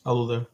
Hello there.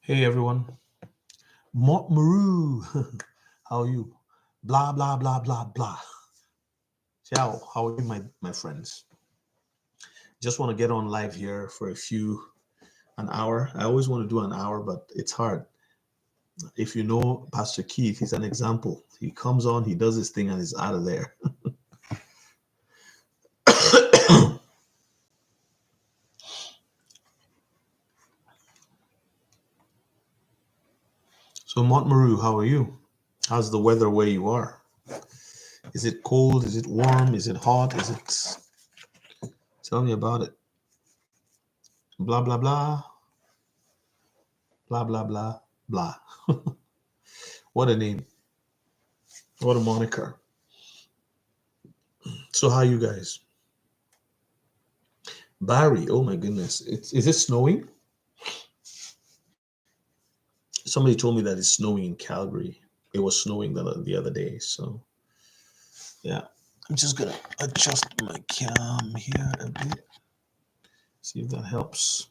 Hey everyone. Maru. How are you? Blah blah blah blah blah. Ciao. How are you, my friends? Just want to get on live here for an hour. I always want to do an hour, but it's hard. If you know Pastor Keith, he's an example. He comes on, he does his thing, and he's out of there. So Maru, how are you? How's the weather where you are? Is it cold? Is it warm? Is it hot? Is it? Tell me about it. Blah blah blah blah blah blah blah. What a name! What a moniker! So how you guys? Barry, oh my goodness. Is it snowing? Somebody told me that it's snowing in Calgary. It was snowing the other day. So yeah. I'm just gonna adjust my cam here a bit. See if that helps.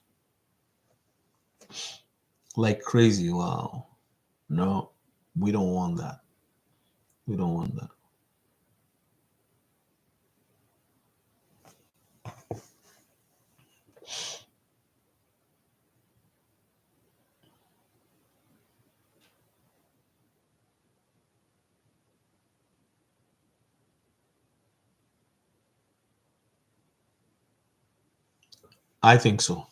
Like crazy. Wow. No, we don't want that. We don't want that. I think so.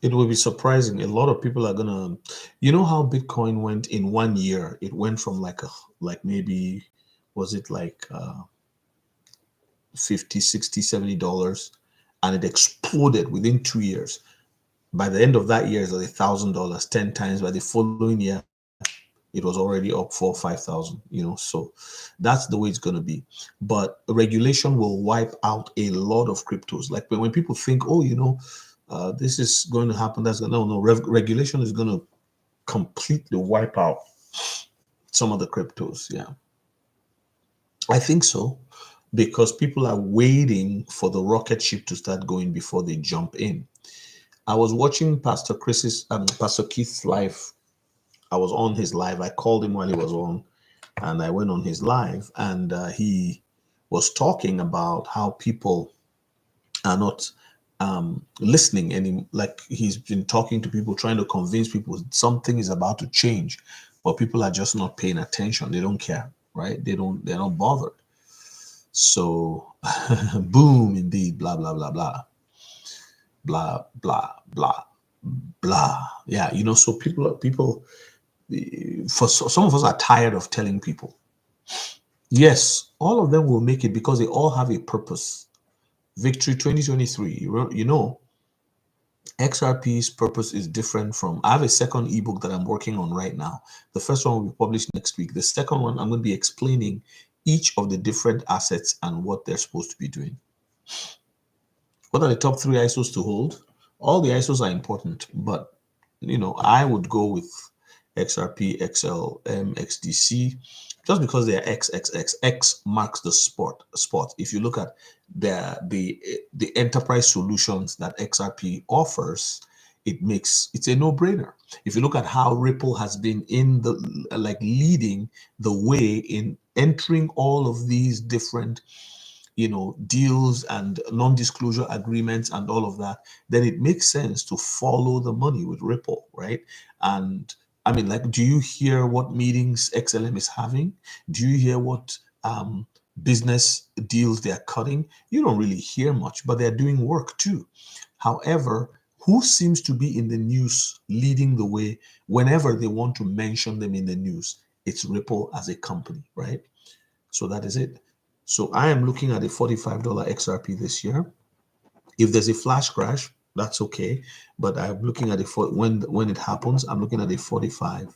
It will be surprising. A lot of people are gonna, you know how Bitcoin went in 1 year? It went from like maybe, was it like 50, 60, $70, and it exploded within 2 years. By the end of that year, it's like $1,000, 10 times. By the following year, it was already up 4, 5,000. So that's the way it's gonna be. But regulation will wipe out a lot of cryptos. Like when people think, oh, this is going to happen. That's no. Regulation is going to completely wipe out some of the cryptos. Yeah, I think so, because people are waiting for the rocket ship to start going before they jump in. I was watching Pastor Keith's live. I was on his live. I called him while he was on, and I went on his live, and he was talking about how people are not listening, and like he's been talking to people, trying to convince people something is about to change, but people are just not paying attention. They don't care, right? They're not bothered. So boom, indeed, blah blah blah blah blah blah blah blah. Yeah, so people some of us are tired of telling people. Yes, all of them will make it because they all have a purpose. Victory 2023, XRP's purpose is different from. I have a second ebook that I'm working on right now. The first one will be published next week. The second one, I'm going to be explaining each of the different assets and what they're supposed to be doing. What are the top 3 ISOs to hold? All the ISOs are important, but I would go with XRP, XLM, XDC, just because they are XXX. X marks the spot. If you look at the enterprise solutions that XRP offers, it's a no-brainer. If you look at how Ripple has been in the like leading the way in entering all of these different deals and non-disclosure agreements and all of that, then it makes sense to follow the money with Ripple, right? And I mean, like, do you hear what meetings XLM is having? Do you hear what business deals they're cutting? You don't really hear much, but they're doing work too. However, who seems to be in the news leading the way whenever they want to mention them in the news? It's Ripple as a company, right? So that is it. So I am looking at a $45 XRP this year. If there's a flash crash, that's okay. But I'm looking at when it happens, I'm looking at a 45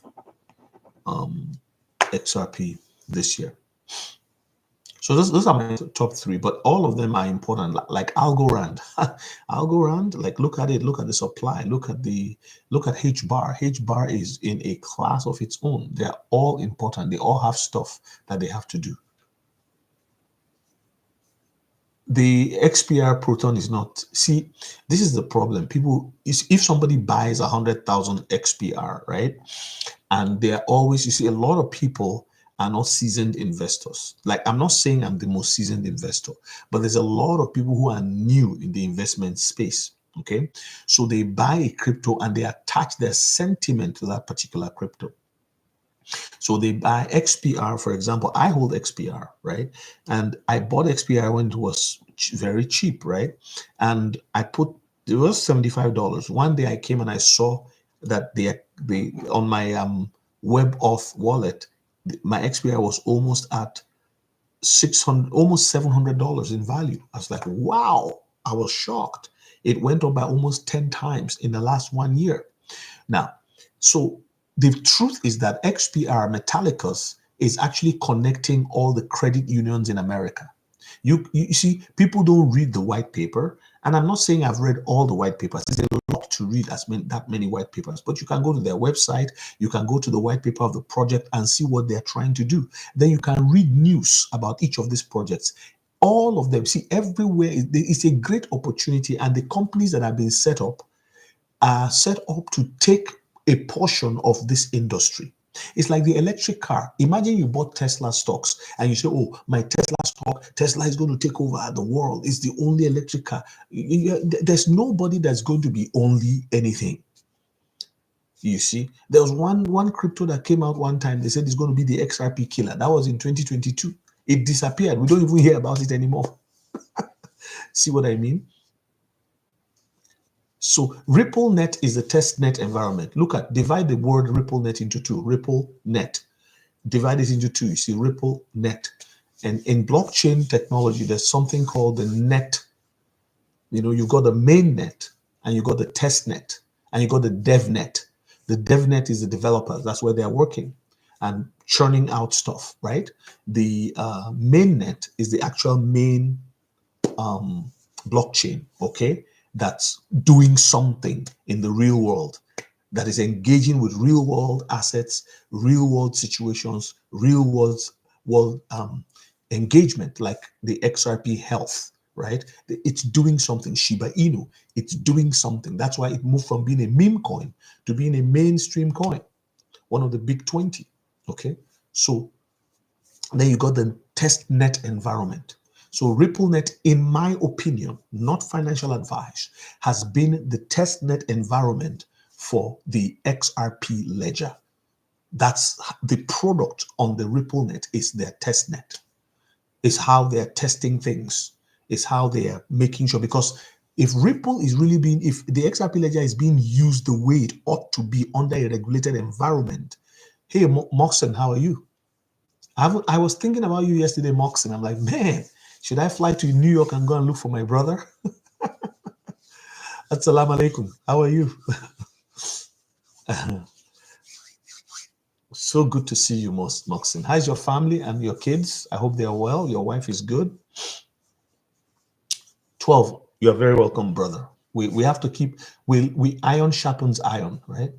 XRP this year. So those are my top three, but all of them are important. Like Algorand, Algorand. Like look at it. Look at the supply. Look at H bar. H bar is in a class of its own. They are all important. They all have stuff that they have to do. The XPR Proton is not. See, this is the problem. People, if somebody buys 100,000 XPR, right, and they're always, you see, a lot of people are not seasoned investors. Like, I'm not saying I'm the most seasoned investor, but there's a lot of people who are new in the investment space. Okay, so they buy a crypto and they attach their sentiment to that particular crypto. So they buy XPR, for example. I hold XPR, right? And I bought XPR when it was very cheap, right? And it was $75. One day I came and I saw that the on my web off wallet, my XPR was almost at 600, almost $700 in value. I was like, wow, I was shocked. It went up by almost 10 times in the last 1 year. Now, so the truth is that XPR Metallicus is actually connecting all the credit unions in America. You see, people don't read the white paper, and I'm not saying I've read all the white papers. There's a lot to read, that many white papers, but you can go to their website, you can go to the white paper of the project and see what they're trying to do. Then you can read news about each of these projects. All of them, see, everywhere it's a great opportunity, and the companies that have been set up are set up to take a portion of this industry. It's like the electric car. Imagine you bought Tesla stocks and you say, oh, my Tesla stock, Tesla is going to take over the world. It's the only electric car. There's nobody that's going to be only anything. You see, there was one crypto that came out one time. They said it's going to be the XRP killer. That was in 2022. It disappeared. We don't even hear about it anymore. See what I mean? So RippleNet is the test net environment. Divide the word RippleNet into two. RippleNet. Divide it into two. You see RippleNet. And in blockchain technology, there's something called the net. You've got the main net, and you've got the test net, and you've got the dev net. The dev net is the developers. That's where they're working and churning out stuff, right? The main net is the actual main blockchain, okay, that's doing something in the real world, that is engaging with real world assets, real world situations, real world engagement, like the XRP health, right? It's doing something. Shiba Inu, it's doing something. That's why it moved from being a meme coin to being a mainstream coin, one of the big 20. Okay, so then you got the test net environment. So RippleNet, in my opinion, not financial advice, has been the test net environment for the XRP ledger. That's the product on the RippleNet, is their test net. It's how they're testing things. It's how they are making sure, because if the XRP ledger is being used the way it ought to be under a regulated environment. Hey, Moxon, how are you? I was thinking about you yesterday, Moxon. I'm like, man, should I fly to New York and go and look for my brother? Assalamu alaikum. How are you? So good to see you, Moxon. How's your family and your kids? I hope they are well. Your wife is good. 12. You're very welcome, brother. We have to keep, we iron sharpens iron, right?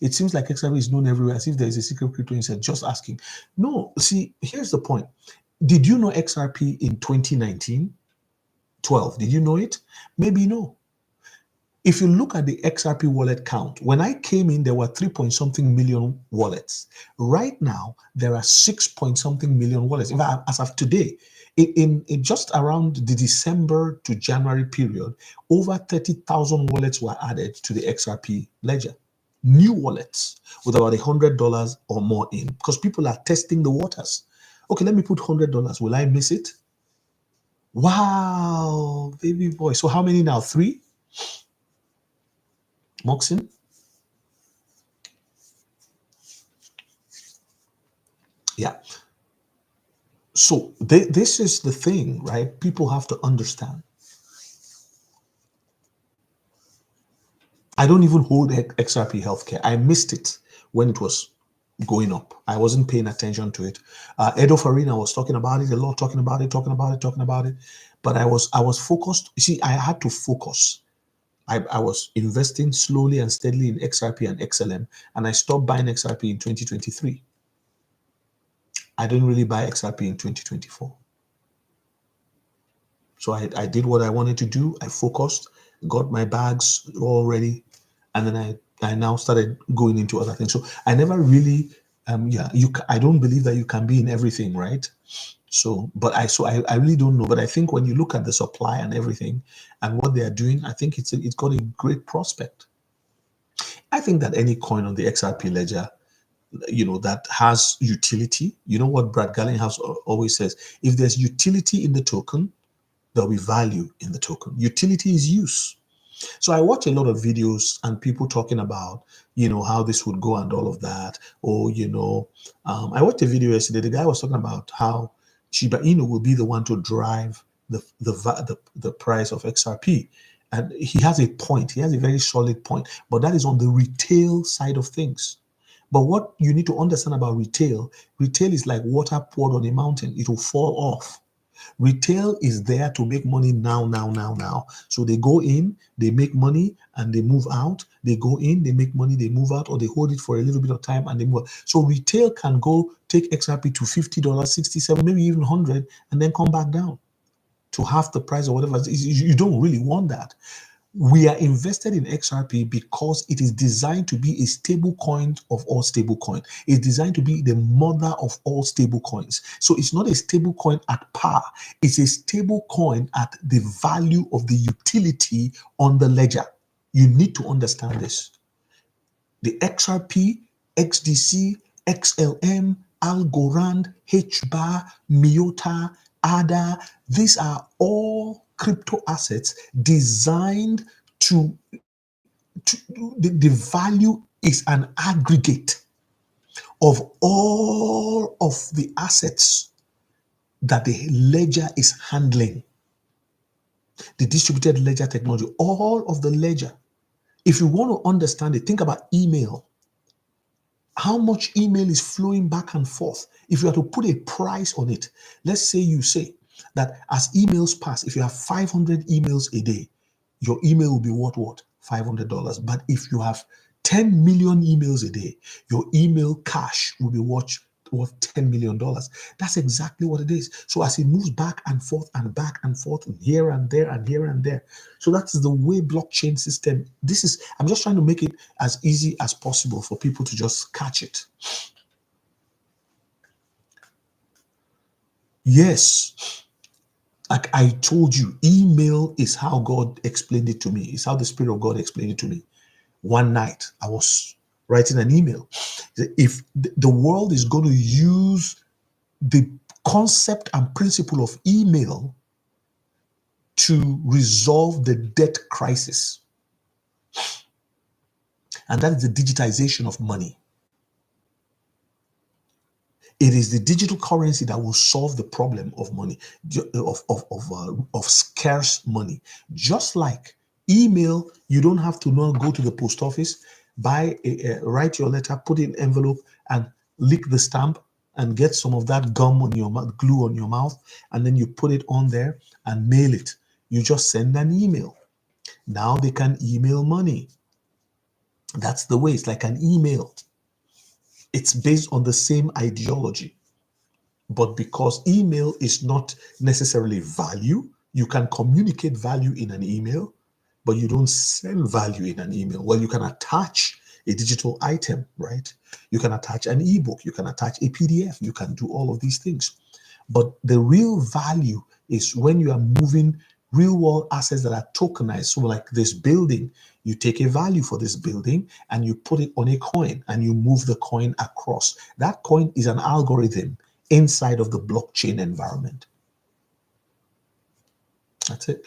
It seems like XRP is known everywhere, as if there is a secret crypto inside. Just asking. No, see, here's the point. Did you know XRP in 2019? 12. Did you know it? Maybe no. If you look at the XRP wallet count, when I came in, there were 3 point something million wallets. Right now, there are 6 point something million wallets. In fact, as of today, in just around the December to January period, over 30,000 wallets were added to the XRP ledger. New wallets with about $100 or more in, because people are testing the waters. Okay, let me put $100. Will I miss it? Wow, baby boy. So how many now? 3? Moxin? Yeah. So this is the thing, right? People have to understand. I don't even hold XRP healthcare. I missed it when it was going up. I wasn't paying attention to it. Edo Farina was talking about it a lot, talking about it, talking about it, talking about it. But I was focused. You see, I had to focus. I was investing slowly and steadily in XRP and XLM, and I stopped buying XRP in 2023. I didn't really buy XRP in 2024. So I did what I wanted to do. I focused, got my bags all ready, and then I now started going into other things. So I never really, I don't believe that you can be in everything, right? So, but I really don't know. But I think when you look at the supply and everything and what they are doing, I think it's got a great prospect. I think that any coin on the XRP ledger, that has utility. You know what Brad Garlinghouse always says: if there's utility in the token, there'll be value in the token. Utility is use. So I watch a lot of videos and people talking about, how this would go and all of that. Or, I watched a video yesterday. The guy was talking about how Shiba Inu will be the one to drive the price of XRP. And he has a point. He has a very solid point. But that is on the retail side of things. But what you need to understand about retail is like water poured on a mountain. It will fall off. Retail is there to make money now, now, now, now. So they go in, they make money, and they move out. They go in, they make money, they move out, or they hold it for a little bit of time and they move out. So retail can go take XRP to $50, 67, maybe even 100, and then come back down to half the price or whatever. You don't really want that. We are invested in XRP because it is designed to be a stable coin of all stable coins. It's designed to be the mother of all stable coins. So it's not a stable coin at par. It's a stable coin at the value of the utility on the ledger. You need to understand this. The XRP, XDC, XLM, Algorand, HBAR, MIOTA, ADA, these are all crypto assets designed the value is an aggregate of all of the assets that the ledger is handling. The distributed ledger technology, all of the ledger. If you want to understand it, think about email. How much email is flowing back and forth? If you are to put a price on it, let's say you say that as emails pass, if you have 500 emails a day, your email will be what? $500. But if you have 10 million emails a day, your email cash will be worth $10 million. That's exactly what it is. So as it moves back and forth and back and forth, and here and there and here and there. So that's the way blockchain system. I'm just trying to make it as easy as possible for people to just catch it. Yes. Like I told you, email is how God explained it to me. It's how the Spirit of God explained it to me. One night, I was writing an email. If the world is going to use the concept and principle of email to resolve the debt crisis, and that is the digitization of money. It is the digital currency that will solve the problem of money, of scarce money. Just like email, you don't have to now go to the post office, write your letter, put it in an envelope, and lick the stamp and get some of that gum on your mouth, glue on your mouth, and then you put it on there and mail it. You just send an email. Now they can email money. That's the way. It's like an email. It's based on the same ideology. But because email is not necessarily value, you can communicate value in an email, but you don't send value in an email. Well, you can attach a digital item, right? You can attach an ebook, you can attach a PDF, you can do all of these things. But the real value is when you are moving real world assets that are tokenized. So, like this building, you take a value for this building and you put it on a coin and you move the coin across. That coin is an algorithm inside of the blockchain environment. That's it.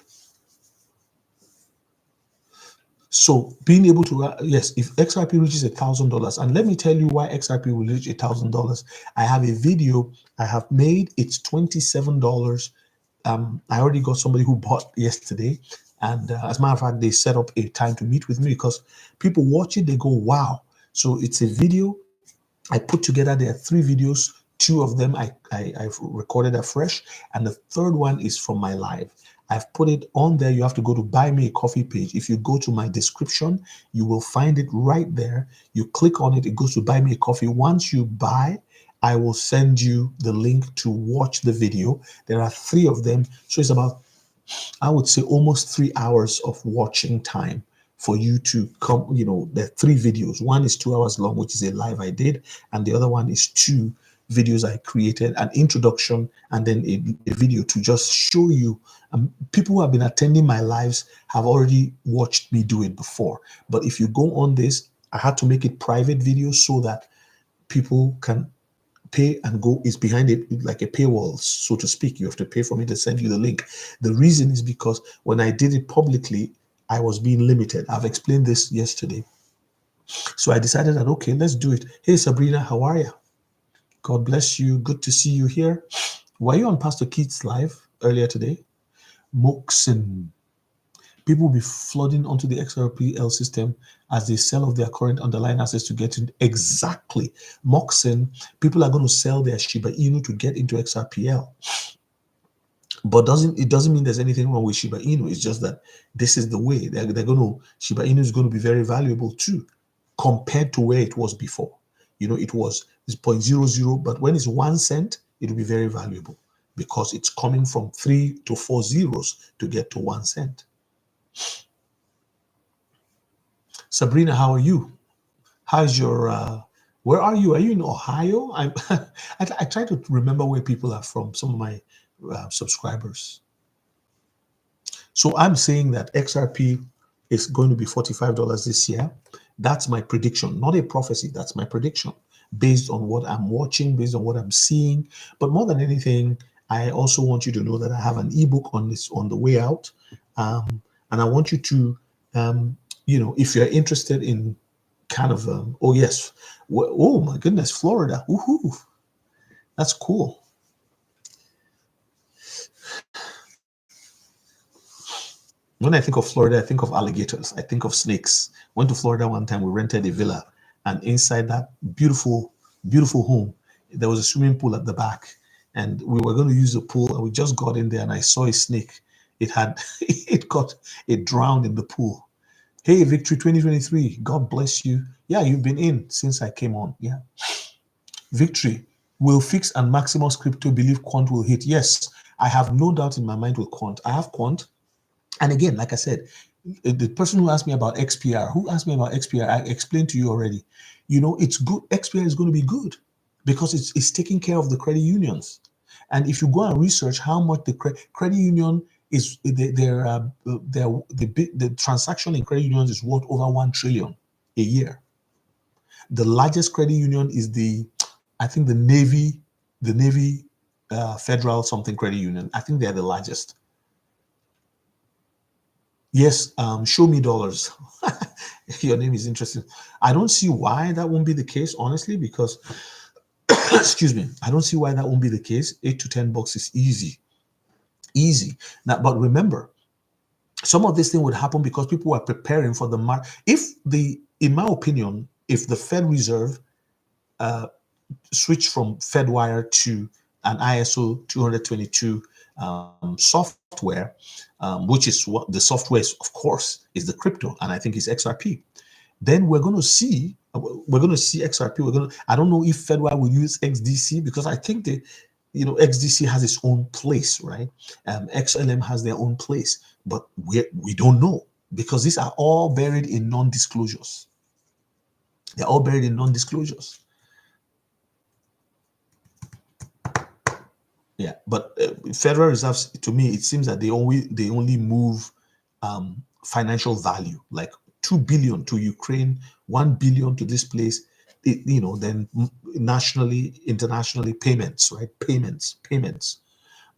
So being able to, yes, if XRP reaches $1,000, and let me tell you why XRP will reach $1,000. I have a video I have made. It's $27. I already got somebody who bought yesterday, and as a matter of fact, they set up a time to meet with me because people watch it, they go, "Wow!" So it's a video I put together. There are three videos. Two of them I've recorded afresh, and the third one is from my live. I've put it on there. You have to go to Buy Me a Coffee page. If you go to my description, you will find it right there. You click on it, it goes to Buy Me a Coffee. Once you buy, I will send you the link to watch the video. There are three of them. So it's about, I would say, almost 3 hours of watching time for you to come. There are three videos. One is 2 hours long, which is a live I did, and the other one is two videos I created, an introduction and then a video to just show you. People who have been attending my lives have already watched me do it before. But if you go on this, I had to make it private videos so that people can pay and go. Is behind it like a paywall, so to speak. You have to pay for me to send you the link. The reason is because when I did it publicly, I was being limited. I've explained this yesterday. So I decided that, okay, let's do it. Hey, Sabrina, how are you? God bless you. Good to see you here. Were you on Pastor Keith's live earlier today? Moxin. People will be flooding onto the XRPL system as they sell off their current underlying assets to get in. Exactly. Moxin, people are going to sell their Shiba Inu to get into XRPL. But it doesn't mean there's anything wrong with Shiba Inu. It's just that this is the way. They're going to, Shiba Inu is going to be very valuable too, compared to where it was before. It was 0.00, but when it's 1 cent, it will be very valuable because it's coming from 3 to 4 zeros to get to 1 cent. Sabrina, how are you? How's your, where are you? Are you in Ohio? I try to remember where people are from, some of my subscribers. So I'm saying that XRP is going to be $45 this year. That's my prediction, not a prophecy. That's my prediction based on what I'm watching, based on what I'm seeing. But more than anything, I also want you to know that I have an ebook on this on the way out. And I want you to, if you're interested in kind of, oh yes, oh my goodness, Florida, woohoo, that's cool. When I think of Florida, I think of alligators. I think of snakes. Went to Florida one time. We rented a villa, and inside that beautiful, beautiful home, there was a swimming pool at the back, and we were going to use the pool, and we just got in there, and I saw a snake. It drowned in the pool. Hey, Victory 2023, God bless you. Yeah, you've been in since I came on. Yeah. Victory, will Fix and Maximus Crypto believe Quant will hit? Yes, I have no doubt in my mind with Quant. I have Quant. And again, like I said, the person who asked me about XPR, I explained to you already. It's good. XPR is going to be good because it's taking care of the credit unions. And if you go and research how much the credit union is, the transaction in credit unions is worth over 1 trillion a year. The largest credit union is I think the Navy Federal something credit union. I think they're the largest. Yes, show me dollars. Your name is interesting. I don't see why that won't be the case, honestly, because, excuse me, I don't see why that won't be the case. $8 to $10 is easy. Now, but remember, some of this thing would happen because people were preparing for the market. In my opinion, if the Fed Reserve switch from FedWire to an ISO 222 software, which is what the software is, of course, is the crypto, and I think it's XRP. Then we're going to see XRP. I don't know if FedWire will use XDC because I think XDC has its own place, right? XLM has their own place, but we don't know because these are all buried in non-disclosures. They're all buried in non-disclosures. Yeah, but Federal Reserves, to me, it seems that they only move financial value, like 2 billion to Ukraine, 1 billion to this place. Then nationally, internationally, payments, right? Payments.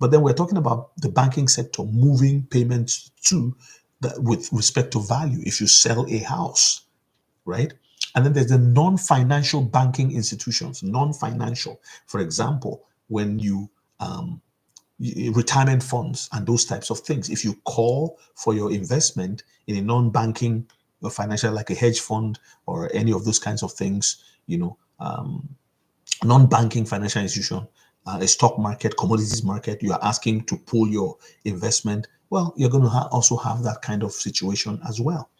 But then we're talking about the banking sector moving payments to that with respect to value if you sell a house, right? And then there's the non-financial banking institutions, non-financial. For example, when retirement funds and those types of things. If you call for your investment in a non-banking financial, like a hedge fund or any of those kinds of things, non-banking financial institution, a stock market, commodities market, you are asking to pull your investment. Well, you're going to also have that kind of situation as well.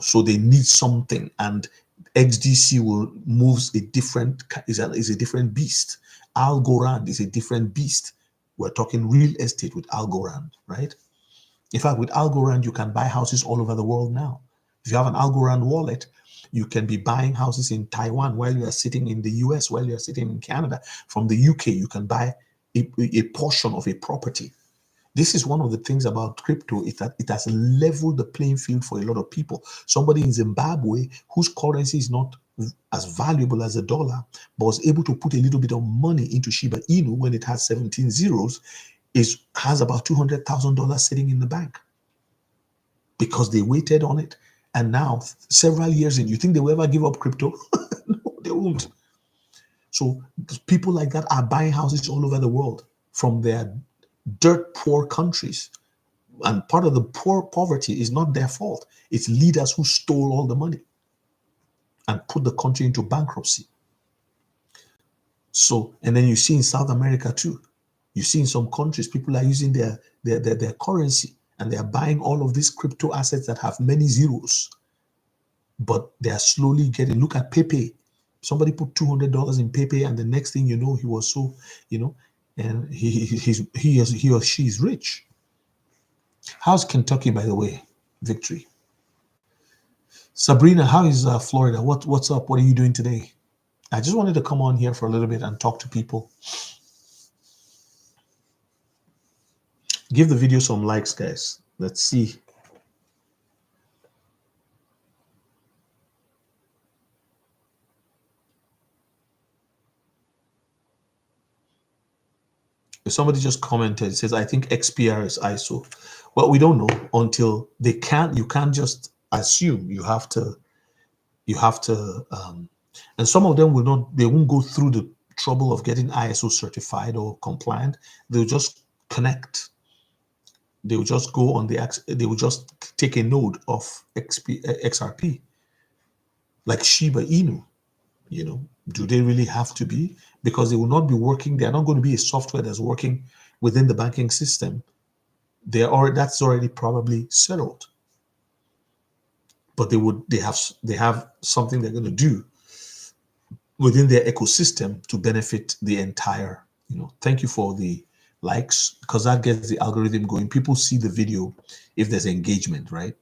So they need something, and XDC will moves a different is a different beast. Algorand is a different beast. We're talking real estate with Algorand, right? In fact, with Algorand, you can buy houses all over the world now. If you have an Algorand wallet, you can be buying houses in Taiwan while you are sitting in the US, while you are sitting in Canada. From the UK, you can buy a portion of a property. This is one of the things about crypto, is that it has leveled the playing field for a lot of people. Somebody in Zimbabwe whose currency is not as valuable as a dollar, but was able to put a little bit of money into Shiba Inu when it has 17 zeros, has about $200,000 sitting in the bank because they waited on it. And now, several years in, you think they will ever give up crypto? No, they won't. So people like that are buying houses all over the world from their dirt poor countries. And part of the poverty is not their fault. It's leaders who stole all the money and put the country into bankruptcy. So, and then you see in South America too, you see in some countries, people are using their currency and they are buying all of these crypto assets that have many zeros. But they are slowly getting, look at Pepe. Somebody put $200 in Pepe, and the next thing you know, he was so, and he or she is rich. How's Kentucky, by the way? Victory. Sabrina, how is Florida? What's up? What are you doing today? I just wanted to come on here for a little bit and talk to people. Give the video some likes, guys. Let's see. If somebody just commented, says, I think XPR is ISO. Well, we don't know until you can't just assume. You have to, and some of them they won't go through the trouble of getting ISO certified or compliant. They'll just connect. They will just go on they will just take a node of XRP, like Shiba Inu. Do they really have to be? Because they will not be working. They are not going to be a software that's working within the banking system. That's already probably settled. But they have something they're going to do within their ecosystem to benefit the entire. Thank you for the likes, because that gets the algorithm going. People see the video if there's engagement, right?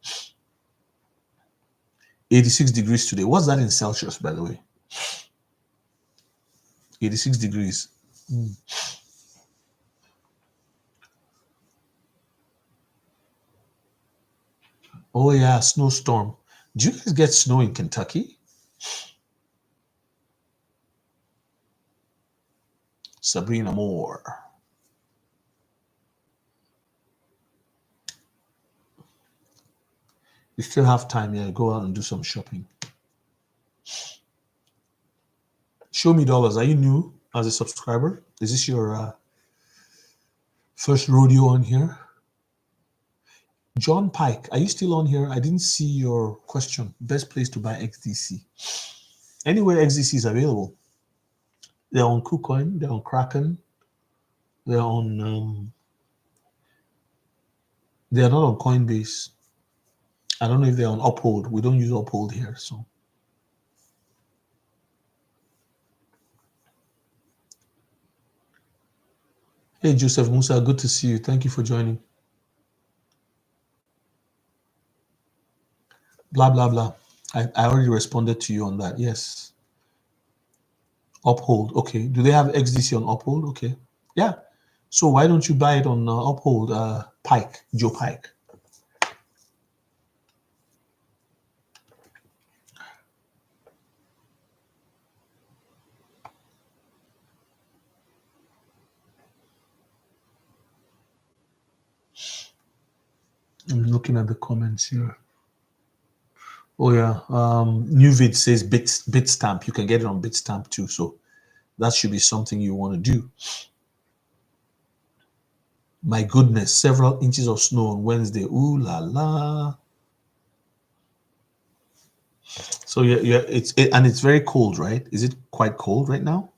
86 degrees today. What's that in Celsius, by the way? 86 degrees. Oh yeah, snowstorm. Do you guys get snow in Kentucky? Sabrina Moore. You still have time, yeah, go out and do some shopping. Show me dollars. Are you new as a subscriber? Is this your first rodeo on here? John Pike, are you still on here? I didn't see your question. Best place to buy XDC. Anywhere XDC is available. They're on KuCoin, they're on Kraken, they're on they're not on Coinbase. I don't know if they're on Uphold. We don't use Uphold here, so. Hey, Joseph Musa, good to see you. Thank you for joining. Blah, blah, blah. I already responded to you on that. Yes. Uphold. Okay. Do they have XDC on Uphold? Okay. Yeah. So why don't you buy it on Uphold, Pike, Joe Pike? I'm looking at the comments here. Oh yeah, new vid says Bitstamp. You can get it on Bitstamp too, so that should be something you want to do. My goodness, several inches of snow on Wednesday. Ooh la la. So yeah, and it's very cold, right? Is it quite cold right now?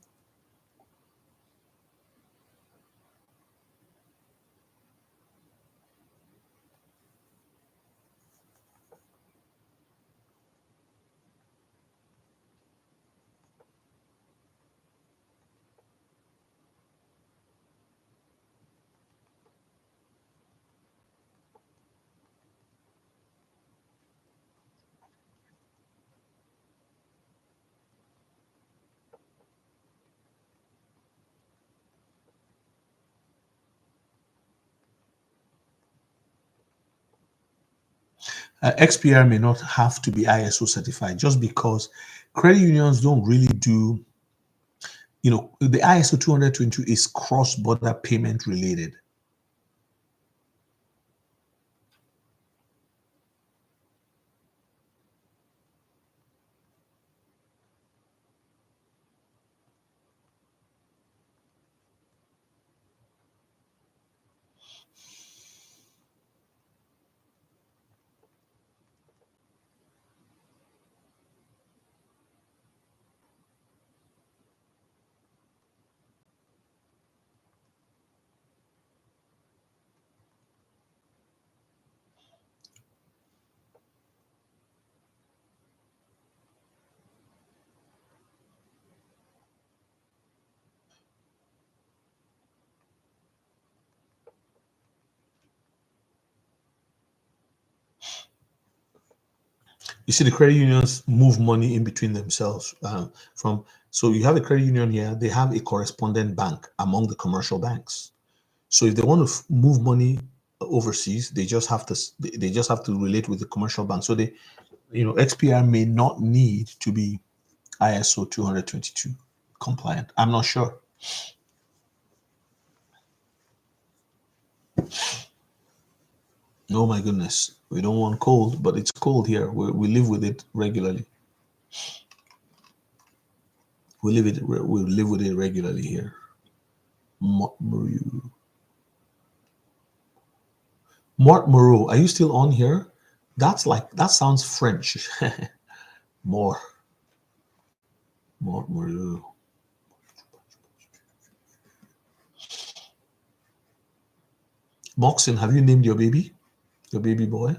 XPR may not have to be ISO certified just because credit unions don't really do, the ISO 222 is cross-border payment related. You see, the credit unions move money in between themselves. So you have a credit union here; they have a correspondent bank among the commercial banks. So if they want to move money overseas, they just have to relate with the commercial bank. So XPR may not need to be ISO 222 compliant. I'm not sure. Oh my goodness, we don't want cold, but it's cold here. We live with it regularly. We live with it regularly here. Mort Moreau, are you still on here? That sounds French. More Moreau. Moxon, have you named your baby? Your baby boy?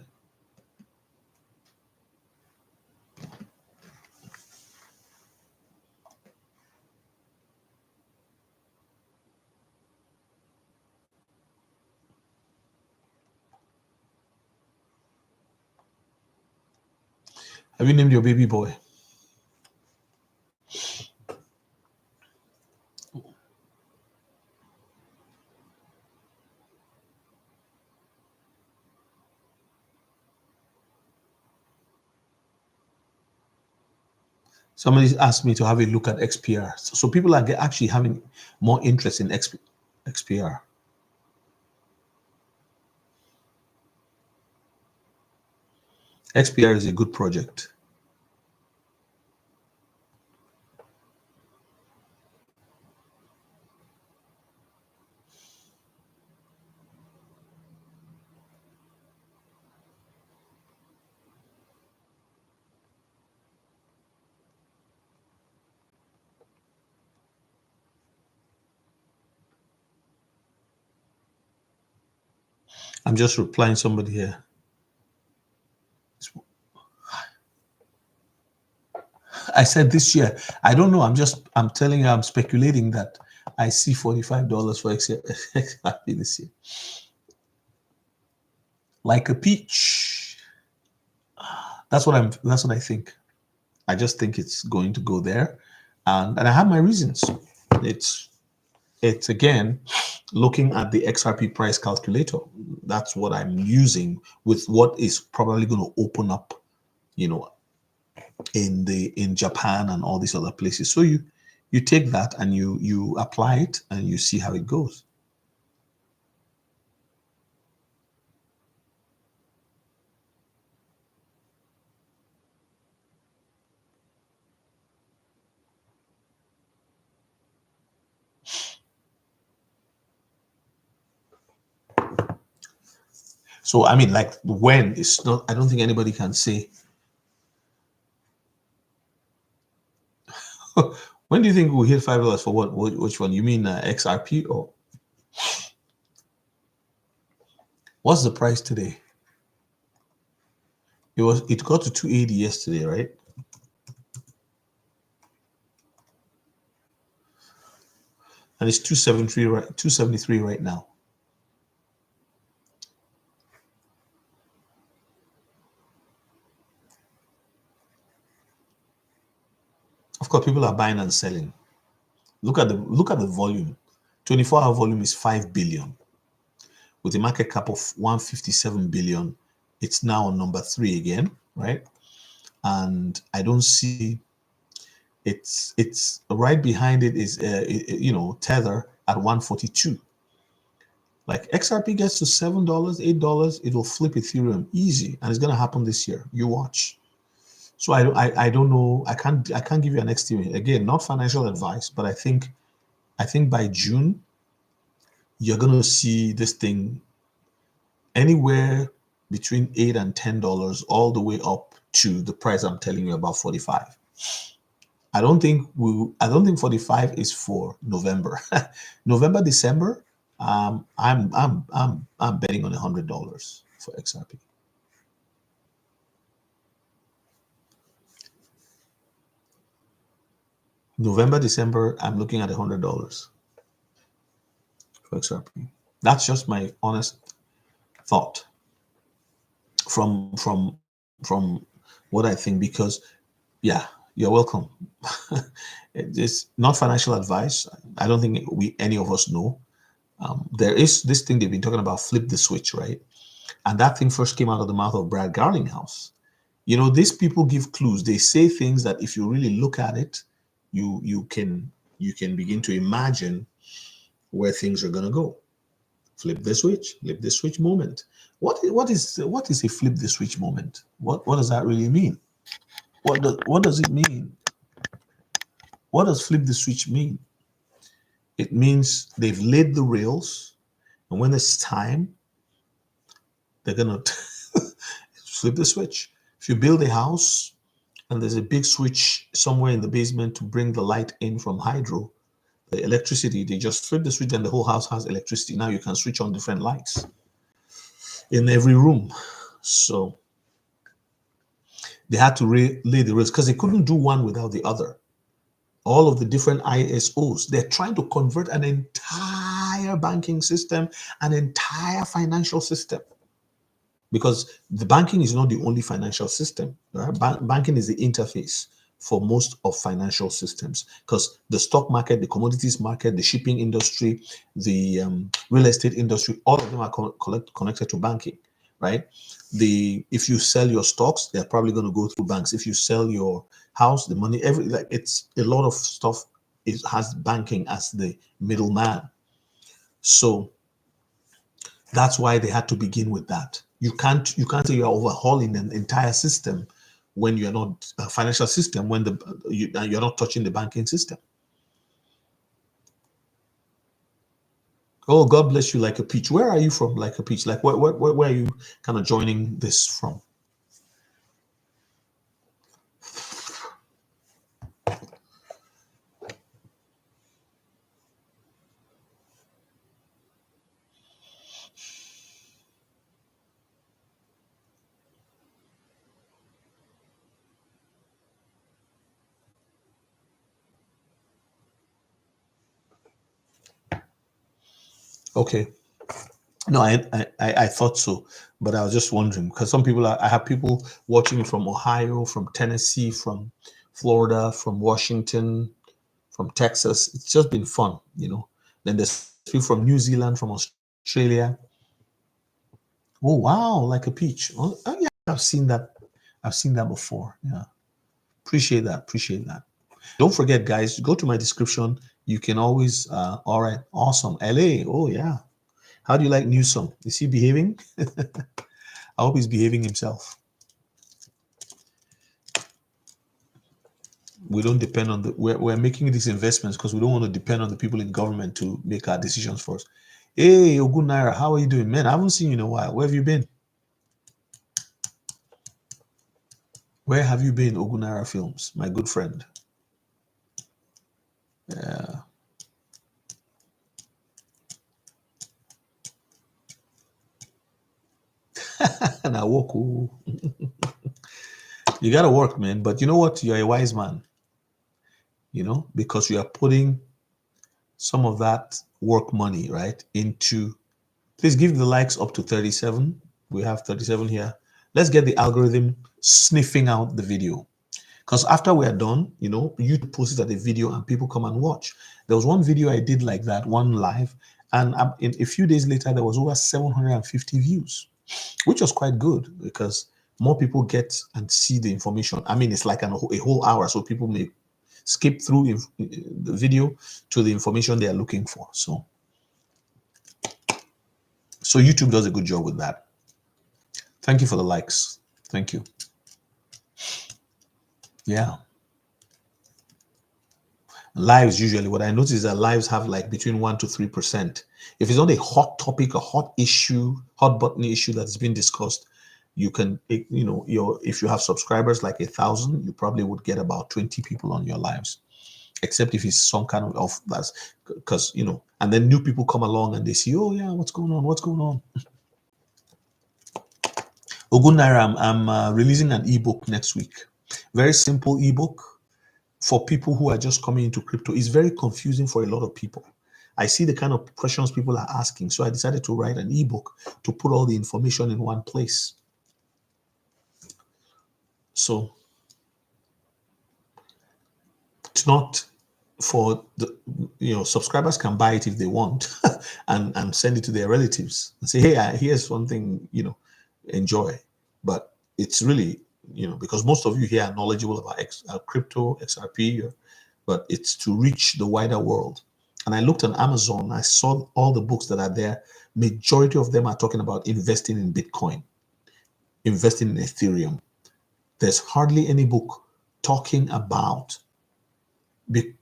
Have you named your baby boy? Somebody asked me to have a look at XPR. So people are actually having more interest in XPR. XPR is a good project. I'm just replying somebody here. I said this year. I don't know. I'm telling you, I'm speculating that I see $45 for XRP this year. Like a peach. That's what I think. I just think it's going to go there. And I have my reasons. It's again looking at the XRP price calculator. That's what I'm using with what is probably going to open up, in Japan and all these other places. So you take that and you apply it and you see how it goes. So I mean, like when it's not. I don't think anybody can say. When do you think we'll hit $5 for what? Which one? You mean XRP or what's the price today? It got to 280 yesterday, right? And it's 273 right now. Of course, people are buying and selling. Look at the volume. 24-hour volume is 5 billion. With a market cap of 157 billion, it's now on number 3 again, right? And I don't see it's right behind it is Tether at 142. Like XRP gets to $7, $8, it'll flip Ethereum easy, and it's gonna happen this year. You watch. So I don't know. I can't give you an estimate. Again, not financial advice, but I think by June you're gonna see this thing anywhere between $8 and $10, all the way up to the price I'm telling you about 45. I don't think 45 is for November. November, December, I'm betting on $100 for XRP. November, December, I'm looking at $100 for XRP. That's just my honest thought from what I think, because yeah, you're welcome. It's not financial advice. I don't think any of us know. There is this thing they've been talking about, flip the switch, right? And that thing first came out of the mouth of Brad Garlinghouse. These people give clues. They say things that if you really look at it, you can begin to imagine where things are gonna go. Flip the switch moment. What is a flip the switch moment? What does that really mean? What does it mean? What does flip the switch mean? It means they've laid the rails, and when it's time, they're gonna flip the switch. If you build a house and there's a big switch somewhere in the basement to bring the light in from hydro, the electricity, they just flip the switch and the whole house has electricity. Now you can switch on different lights in every room. So they had to lay the rails because they couldn't do one without the other. All of the different ISOs, they're trying to convert an entire banking system, an entire financial system. Because the banking is not the only financial system. Right? Banking is the interface for most of financial systems, because the stock market, the commodities market, the shipping industry, the real estate industry, all of them are connected to banking, right? If you sell your stocks, they're probably going to go through banks. If you sell your house, the money, it's a lot of stuff has banking as the middleman. So that's why they had to begin with that. You can't say you're overhauling an entire system when you're not a financial system, when you're not touching the banking system. Oh, God bless you, Like a Peach. Where are you from, Like a Peach? Like where are you kind of joining this from? Okay. No, I thought so, but I was just wondering because I have people watching me from Ohio, from Tennessee, from Florida, from Washington, from Texas. It's just been fun. Then there's people from New Zealand, from Australia. Oh wow, Like a Peach. Oh yeah, I've seen that. I've seen that before. Yeah, appreciate that. Appreciate that. Don't forget, guys. Go to my description. You can always. All right, awesome. LA. Oh yeah. How do you like Newsom? Is he behaving? I hope he's behaving himself. We don't depend on we're making these investments because we don't want to depend on the people in government to make our decisions for us. Hey, Ogun Naira, how are you doing? Man, I haven't seen you in a while. Where have you been? Where have you been, Ogunara Films, my good friend? Yeah. And I walk. Ooh. You gotta work, man. But you know what? You're a wise man, because you are putting some of that work money, right, into. Please give the likes up to 37. We have 37 here. Let's get the algorithm sniffing out the video. Because after we are done, you post it as a video and people come and watch. There was one video I did like that, one live, and in a few days later, there was over 750 views, which was quite good because more people get and see the information. I mean, it's like a whole hour, so people may skip through the video to the information they are looking for. So YouTube does a good job with that. Thank you for the likes. Thank you. Yeah. Lives, usually what I notice is that lives have like between 1 to 3%. If it's not a hot topic, a hot issue, hot button issue that's been discussed, you can, if you have subscribers like 1,000, you probably would get about 20 people on your lives. Except if it's some kind of that's because, and then new people come along and they see, oh yeah, what's going on? What's going on? Ogunaira, I'm releasing an ebook next week. Very simple ebook for people who are just coming into crypto. It's very confusing for a lot of people. I see the kind of questions people are asking. So I decided to write an ebook to put all the information in one place. So it's not for the, subscribers can buy it if they want and send it to their relatives and say, hey, here's something, enjoy. But it's really, because most of you here are knowledgeable about crypto, XRP, but it's to reach the wider world. And I looked on Amazon, I saw all the books that are there. Majority of them are talking about investing in Bitcoin, investing in Ethereum. There's hardly any book talking about the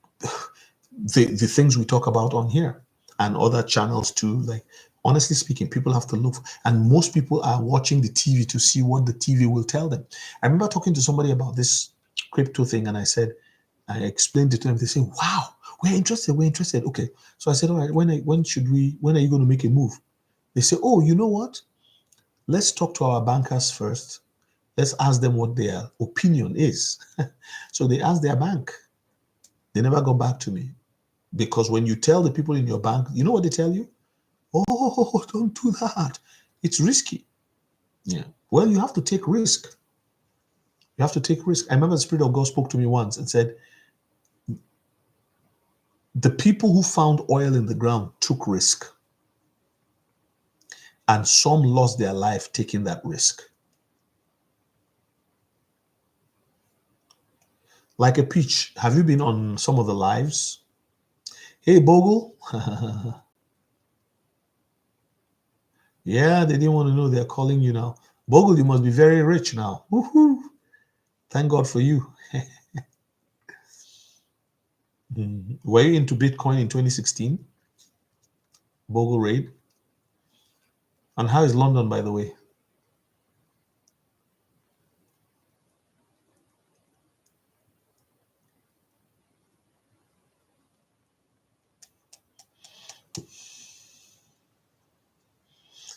things we talk about on here and other channels too. Like, honestly speaking, people have to look, and most people are watching the TV to see what the TV will tell them. I remember talking to somebody about this crypto thing, and I explained it to them. They say, wow, we're interested. Okay. So I said, all right, when are you going to make a move? They say, oh, you know what? Let's talk to our bankers first. Let's ask them what their opinion is. So they asked their bank. They never got back to me. Because when you tell the people in your bank, you know what they tell you? Oh, don't do that. It's risky. Yeah. Well, you have to take risk. You have to take risk. I remember the Spirit of God spoke to me once and said, the people who found oil in the ground took risk. And some lost their life taking that risk. Like a peach. Have you been on some of the lives? Hey, Bogle. Yeah, they didn't want to know they're calling you now. Bogle, you must be very rich now. Woohoo. Thank God for you. Were you into Bitcoin in 2016? Bogle raid? And how is London, by the way?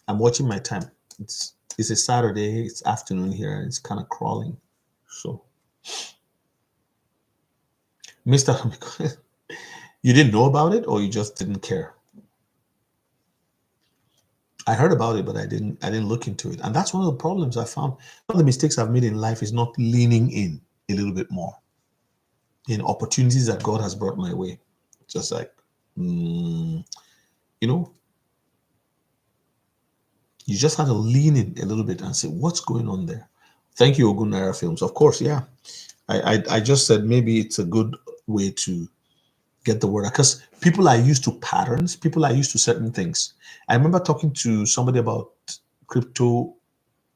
I'm watching my time. It's a Saturday. It's afternoon here. It's kind of crawling. So, Mr. You didn't know about it, or you just didn't care? I heard about it, but I didn't look into it. And that's one of the problems I found. One of the mistakes I've made in life is not leaning in a little bit more in opportunities that God has brought my way. Just like, you just have to lean in a little bit and say, what's going on there? Thank you, Ogunaira Films. Of course, yeah. I just said maybe it's a good way to get the word out because people are used to patterns. People are used to certain things. I remember talking to somebody about crypto,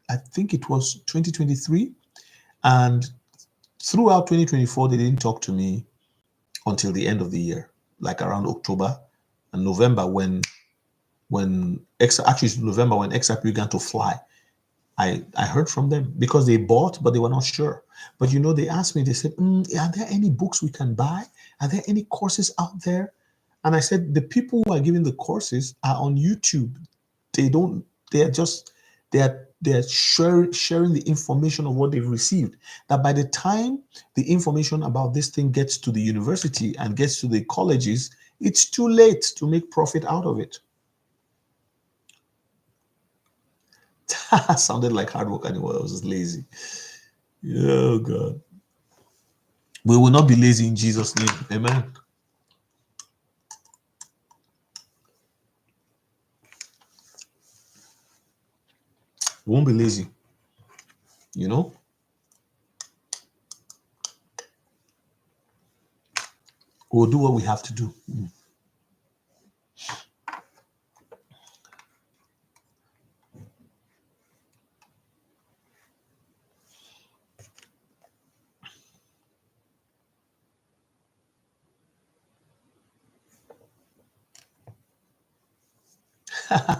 I think it was 2023. And throughout 2024, they didn't talk to me until the end of the year, like around October and November when actually it's November when XRP began to fly. I heard from them because they bought, but they were not sure. But you know, they asked me, they said, are there any books we can buy? Are there any courses out there? And I said, the people who are giving the courses are on YouTube. They don't, they are just, they are sharing the information of what they've received. That by the time the information about this thing gets to the university and gets to the colleges, it's too late to make profit out of it. Sounded like hard work anyway. I was just lazy. Oh God. We will not be lazy in Jesus' name. Amen. We won't be lazy. You know? We'll do what we have to do.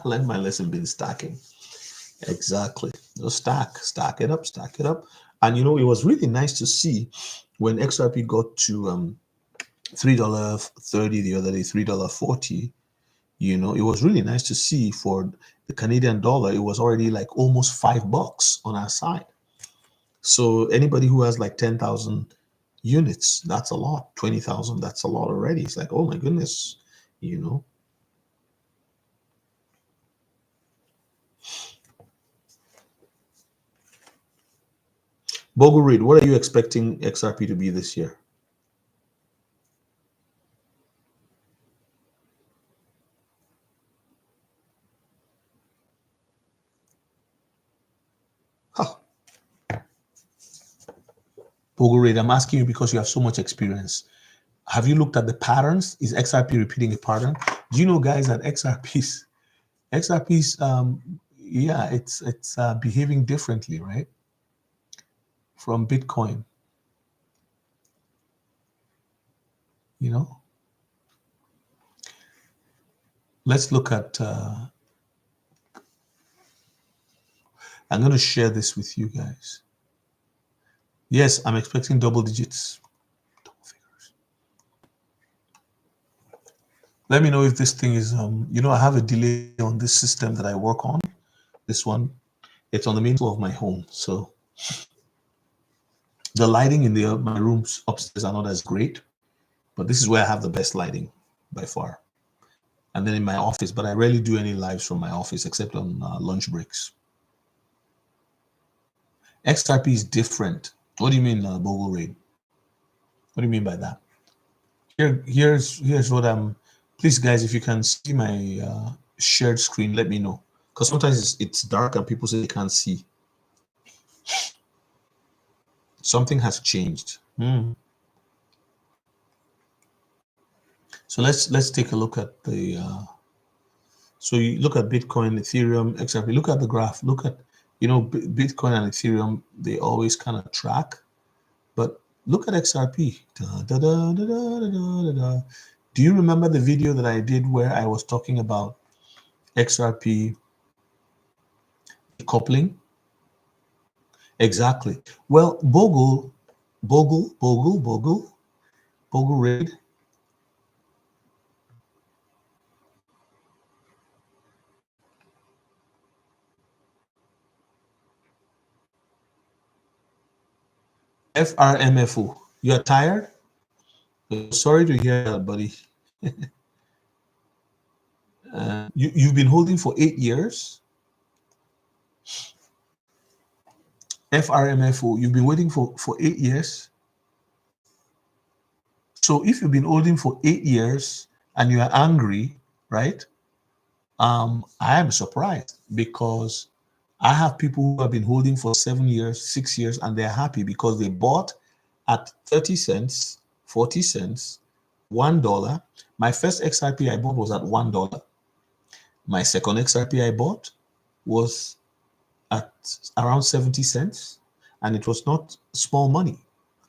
Let my lesson be stacking. Exactly. Just stack it up, stack it up. And you know, it was really nice to see when XRP got to $3.30 the other day, $3.40. You know, it was really nice to see for the Canadian dollar, it was already like almost $5 on our side. So anybody who has like 10,000 units, that's a lot. 20,000, that's a lot already. It's like, oh my goodness, you know. Bogle Reed, what are you expecting XRP to be this year? Huh. Bogle Reed, I'm asking you because you have so much experience. Have you looked at the patterns? Is XRP repeating a pattern? Do you know, guys, that XRP's yeah, it's behaving differently, right? From Bitcoin, you know. Let's look at. I'm going to share this with you guys. Yes, I'm expecting double digits. Double figures. Let me know if this thing is. You know, I have a delay on this system that I work on. This one, it's on the main floor of my home, so the lighting in my rooms upstairs are not as great, but this is where I have the best lighting by far. And then in my office, but I rarely do any lives from my office except on lunch breaks. XRP is different. What do you mean, Bogle Raid? What do you mean by that? Here's what I'm. Please, guys, if you can see my shared screen, let me know. Because sometimes it's dark and people say they can't see. Something has changed. So let's take a look at the. So you look at Bitcoin, Ethereum, XRP. Look at the graph. Look at, you know, Bitcoin and Ethereum. They always kind of track, but look at XRP. Do you remember the video that I did where I was talking about XRP coupling? Exactly. Well, Bogle Raid. FRMFO. You are tired? Sorry to hear that, buddy. You've been holding for 8 years? FRMFO, you've been waiting for 8 years? So if you've been holding for 8 years and you are angry, right? I am surprised because I have people who have been holding for 7 years, 6 years, and they're happy because they bought at 30 cents, 40 cents, $1. My first XRP I bought was at $1. My second XRP I bought was at around 70 cents, and it was not small money.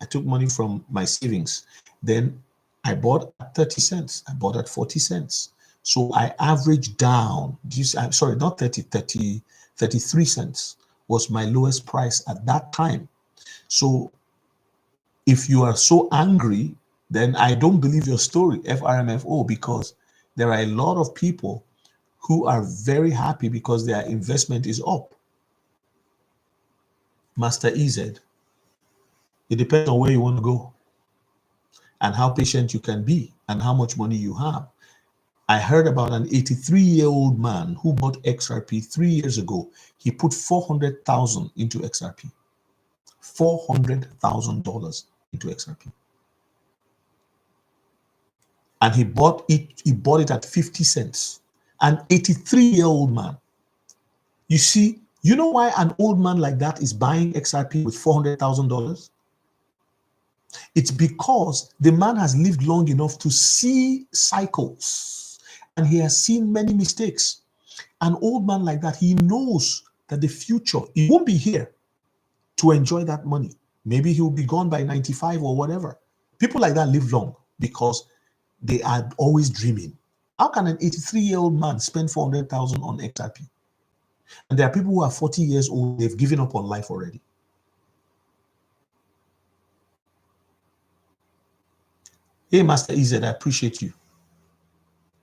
I took money from my savings. Then I bought at 30 cents. I bought at 40 cents. So I averaged down. I'm sorry, not 33 cents was my lowest price at that time. So if you are so angry, then I don't believe your story, FRMFO, because there are a lot of people who are very happy because their investment is up. Master EZ, it depends on where you want to go and how patient you can be and how much money you have. I heard about an 83-year-old man who bought XRP 3 years ago. He put 400,000 into XRP. $400,000 into XRP. And he bought it at 50 cents. An 83-year-old man. You see, you know why an old man like that is buying XRP with $400,000? It's because the man has lived long enough to see cycles and he has seen many mistakes. An old man like that, he knows that the future, he won't be here to enjoy that money. Maybe he'll be gone by 95 or whatever. People like that live long because they are always dreaming. How can an 83-year-old man spend 400,000 on XRP? And there are people who are 40 years old, they've given up on life already. Hey, Master EZ, I appreciate you.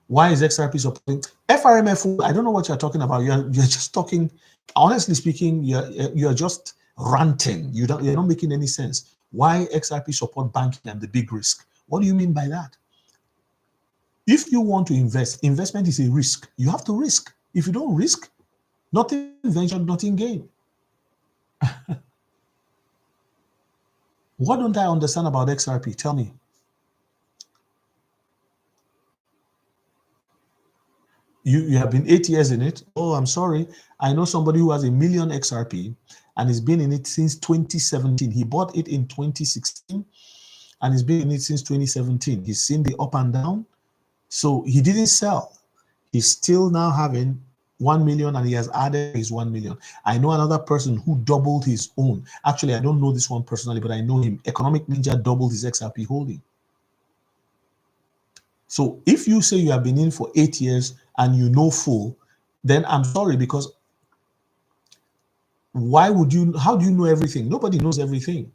Why is XRP supporting FRMF? I don't know what you're talking about. You're just talking. Honestly speaking, you're just ranting. You're not making any sense. Why XRP support banking and the big risk? What do you mean by that? If you want to invest, investment is a risk. You have to risk. If you don't risk, nothing ventured, nothing gained. What don't I understand about XRP? Tell me. You have been 8 years in it. Oh, I'm sorry. I know somebody who has 1 million XRP and has been in it since 2017. He bought it in 2016 and he's been in it since 2017. He's seen the up and down. So he didn't sell. He's still now having 1 million and he has added his 1 million. I know another person who doubled his own. Actually, I don't know this one personally, but I know him. Economic Ninja doubled his XRP holding. So if you say you have been in for 8 years and you know full, then I'm sorry, because why would you, how do you know everything? Nobody knows everything,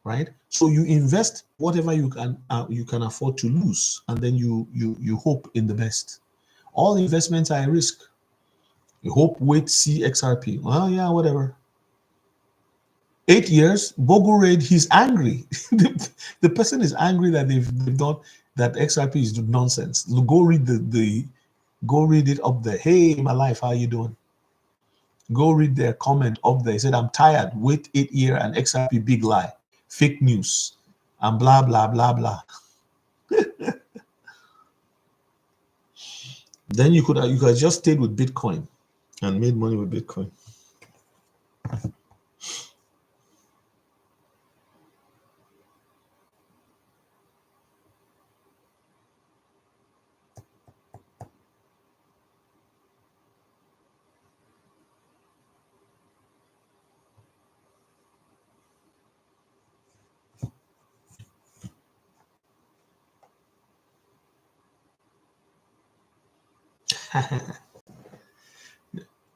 right? So you invest whatever you can afford to lose, and then you hope in the best. All investments are a risk. You hope, wait, see XRP. Well, yeah, whatever. 8 years, Bogo Raid, he's angry. the person is angry that they've done that. XRP is nonsense. Go read go read it up there. Hey, my life, how you doing? Go read their comment up there. He said, I'm tired. Wait 8 years and XRP big lie, fake news, and blah blah blah blah. Then you could have just stayed with Bitcoin and made money with Bitcoin.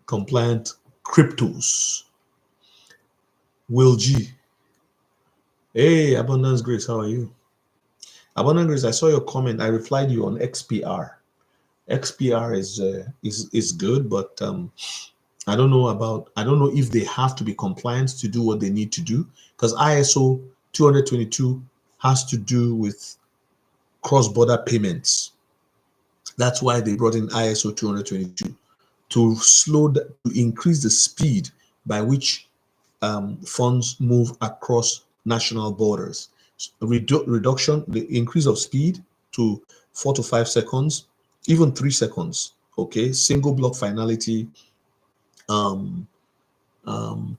Compliant cryptos. Will G. Hey, Abundance Grace, how are you? Abundance Grace, I saw your comment. I replied you on XPR. XPR is good, but I don't know if they have to be compliant to do what they need to do, because ISO 222 has to do with cross-border payments. That's why they brought in ISO 222 to increase the speed by which funds move across national borders. Reduction, the increase of speed to 4 to 5 seconds, even 3 seconds. Okay, single block finality,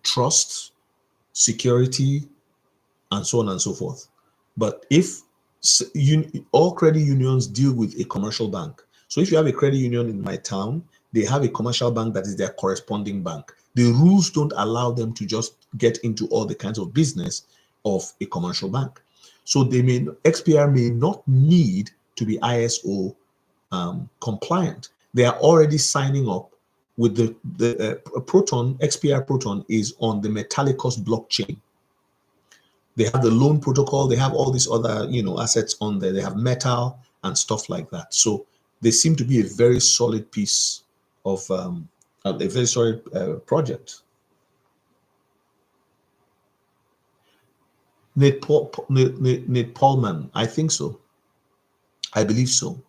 trust, security, and so on and so forth. But if all credit unions deal with a commercial bank, so if you have a credit union in my town, they have a commercial bank that is their corresponding bank. The rules don't allow them to just get into all the kinds of business of a commercial bank. So XPR may not need to be ISO compliant. They are already signing up with the Proton, XPR Proton is on the Metallicus blockchain. They have the loan protocol. They have all these other, assets on there. They have metal and stuff like that. So they seem to be a very solid piece of a very solid project. Nate Paulman, I think so. I believe so.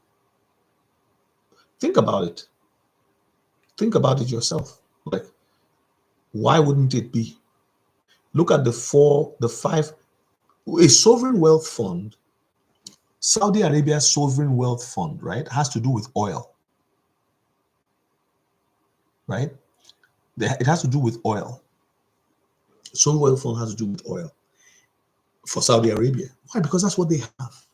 Think about it. Think about it yourself. Like, why wouldn't it be? Look at the five. A sovereign wealth fund, Saudi Arabia's sovereign wealth fund, right, has to do with oil, right? It has to do with oil. Sovereign wealth fund has to do with oil for Saudi Arabia. Why? Because that's what they have.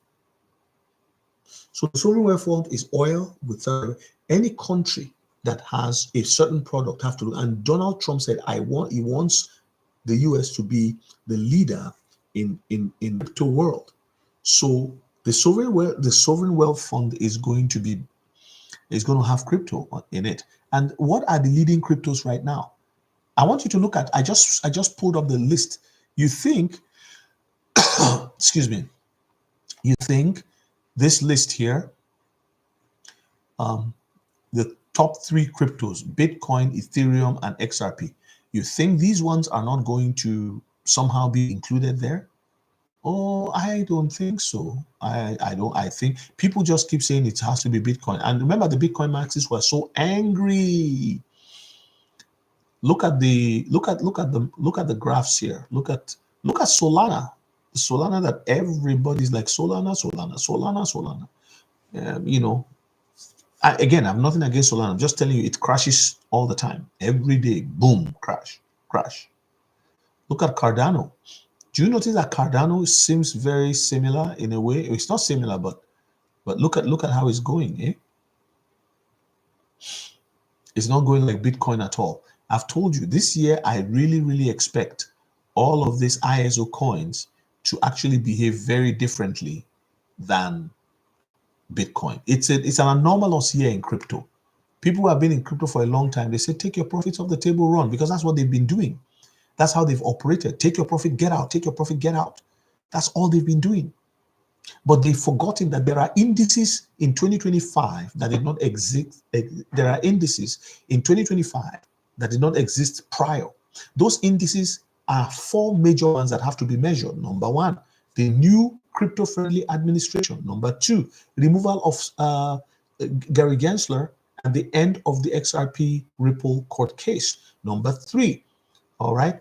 So the sovereign wealth fund is oil with Saudi Arabia. Any country that has a certain product have to do. And Donald Trump said, he wants the US to be the leader in the crypto world. So the sovereign wealth fund is going to have crypto in it. And what are the leading cryptos right now? I want you to look at, I just pulled up the list. You think, excuse me, you think this list here, the top 3 cryptos, Bitcoin, Ethereum, and XRP, you think these ones are not going to somehow be included there? Oh, I don't think so. I think people just keep saying it has to be Bitcoin. And remember, the Bitcoin maxis were so angry. Look at the graphs here. Look at Solana. Solana, that everybody's like Solana. Again, I have nothing against Solana. I'm just telling you, it crashes all the time. Every day, boom, crash. Look at Cardano. Do you notice that Cardano seems very similar in a way? It's not similar, but look at how it's going. Eh? It's not going like Bitcoin at all. I've told you this year, I really expect all of these ISO coins to actually behave very differently than Bitcoin. It's an anomalous year in crypto. People who have been in crypto for a long time, they say, take your profits off the table, run, because that's what they've been doing. That's how they've operated. Take your profit, get out. Take your profit, get out. That's all they've been doing. But they've forgotten that there are indices in 2025 that did not exist. There are indices in 2025 that did not exist prior. Those indices are 4 major ones that have to be measured. Number 1, the new crypto-friendly administration. Number 2, removal of Gary Gensler at the end of the XRP Ripple court case. Number 3, all right,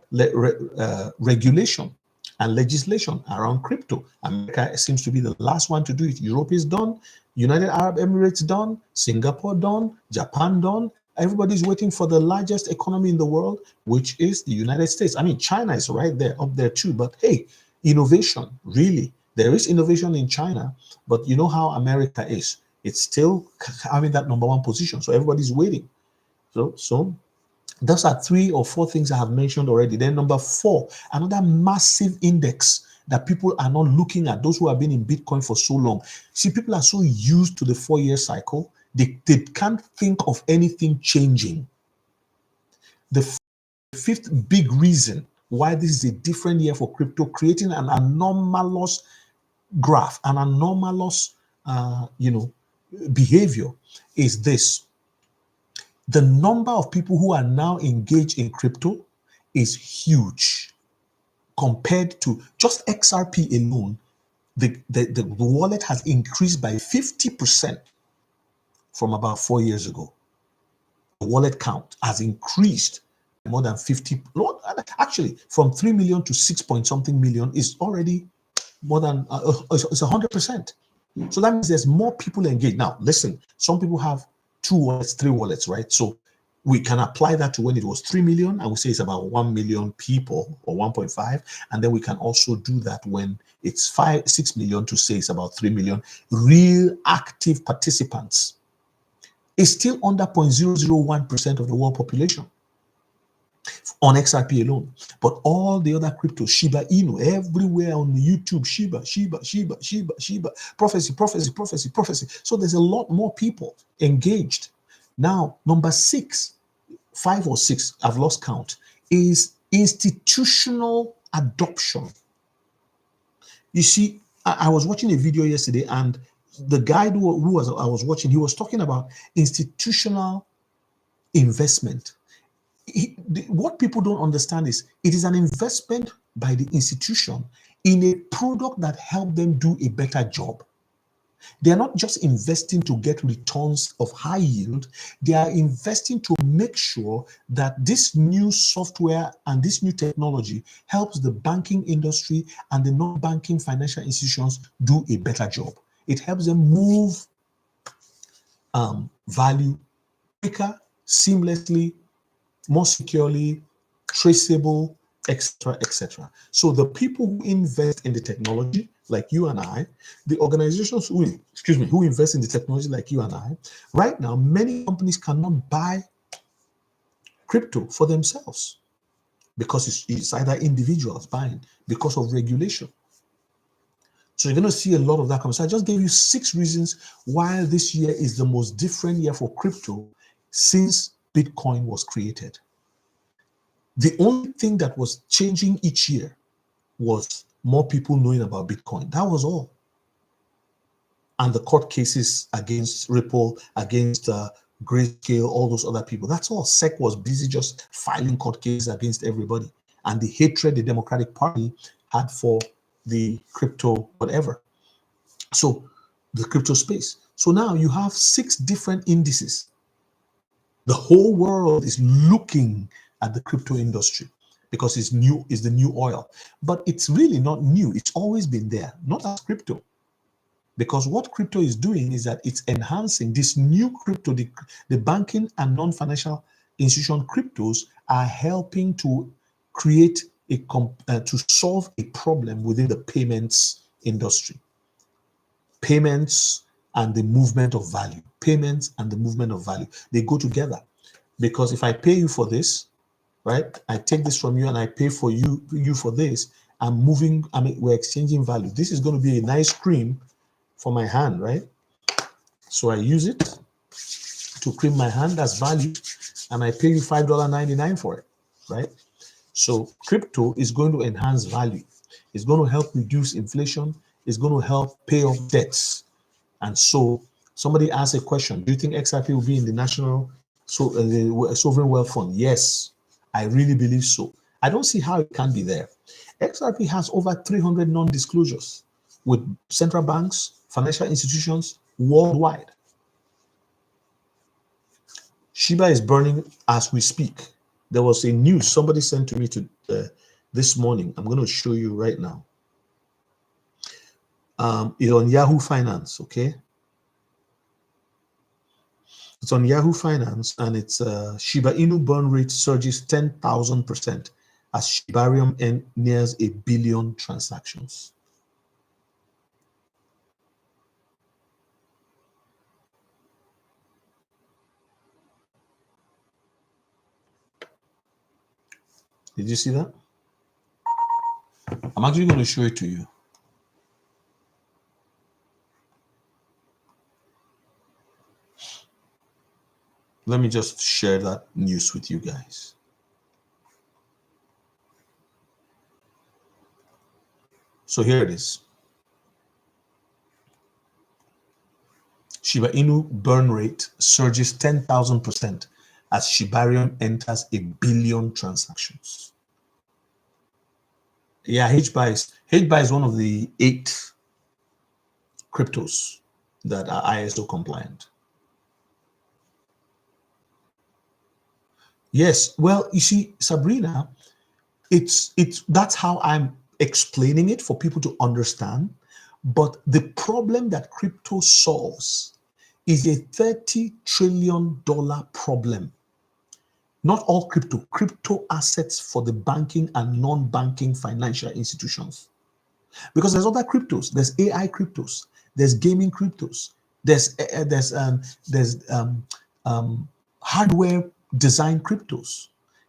regulation and legislation around crypto. America seems to be the last one to do it. Europe is done, United Arab Emirates done, Singapore done, Japan done. Everybody's waiting for the largest economy in the world, which is the United States. I mean, China is right there, up there too. But hey, innovation, really. There is innovation in China, but you know how America is. It's still having that number 1 position. So everybody's waiting. So those are 3 or 4 things I have mentioned already. Then number 4, another massive index that people are not looking at, those who have been in Bitcoin for so long. See, people are so used to the 4-year cycle, they can't think of anything changing. The 5th big reason why this is a different year for crypto, creating an anomalous graph, an anomalous behavior, is this. The number of people who are now engaged in crypto is huge compared to just XRP alone. The wallet has increased by 50% from about 4 years ago. The wallet count has increased more than 50. Actually, from 3 million to 6 point something million is already more than it's 100%. So that means there's more people engaged. Now, listen, some people have 2 wallets, 3 wallets, right? So we can apply that to when it was 3 million, and we say it's about 1 million people or 1.5. And then we can also do that when it's 6 million to say it's about 3 million real active participants. It's still under 0.001% of the world population on XRP alone. But all the other cryptos, Shiba Inu, everywhere on YouTube, Shiba, prophecy. So there's a lot more people engaged. Now, number 6, 5 or 6, I've lost count, is institutional adoption. You see, I was watching a video yesterday, and the guy I was watching, he was talking about institutional investment. What people don't understand is it is an investment by the institution in a product that helps them do a better job. They are not just investing to get returns of high yield. They are investing to make sure that this new software and this new technology helps the banking industry and the non-banking financial institutions do a better job. It helps them move value quicker, seamlessly, more securely, traceable, etc., etc. So the people who invest in the technology, like you and I, the organizations who invest in the technology, like you and I, right now, many companies cannot buy crypto for themselves because it's either individuals buying because of regulation. So you're going to see a lot of that come. So I just gave you 6 reasons why this year is the most different year for crypto since Bitcoin was created. The only thing that was changing each year was more people knowing about Bitcoin. That was all. And the court cases against Ripple, against Grayscale, all those other people. That's all. SEC was busy just filing court cases against everybody. And the hatred the Democratic Party had for the crypto whatever. So the crypto space. So now you have 6 different indices. The whole world is looking at the crypto industry because it's new, is the new oil. But it's really not new. It's always been there, not as crypto. Because what crypto is doing is that it's enhancing this new crypto, the banking and non-financial institution cryptos are helping to create to solve a problem within the payments industry. Payments and the movement of value. Payments and the movement of value. They go together. Because if I pay you for this, right? I take this from you and I pay for you for this. We're exchanging value. This is going to be a nice cream for my hand, right? So I use it to cream my hand as value, and I pay you $5.99 for it, right? So crypto is going to enhance value. It's going to help reduce inflation. It's going to help pay off debts. And so somebody asked a question, do you think XRP will be in the national the sovereign wealth fund? Yes, I really believe so. I don't see how it can be there. XRP has over 300 non-disclosures with central banks, financial institutions worldwide. Shiba is burning as we speak. There was a news somebody sent to me this morning. I'm going to show you right now. It's on Yahoo Finance, okay? It's on Yahoo Finance, and it's Shiba Inu burn rate surges 10,000% as Shibarium nears 1 billion transactions. Did you see that? I'm actually going to show it to you. Let me just share that news with you guys. So here it is. Shiba Inu burn rate surges 10,000% as Shibarium enters 1 billion transactions. Yeah, HBAR is one of the 8 cryptos that are ISO compliant. Yes, well, you see, Sabrina, that's how I'm explaining it for people to understand. But the problem that crypto solves is a $30 trillion problem. Not all crypto assets for the banking and non-banking financial institutions. Because there's other cryptos. There's AI cryptos. There's gaming cryptos. There's hardware design cryptos.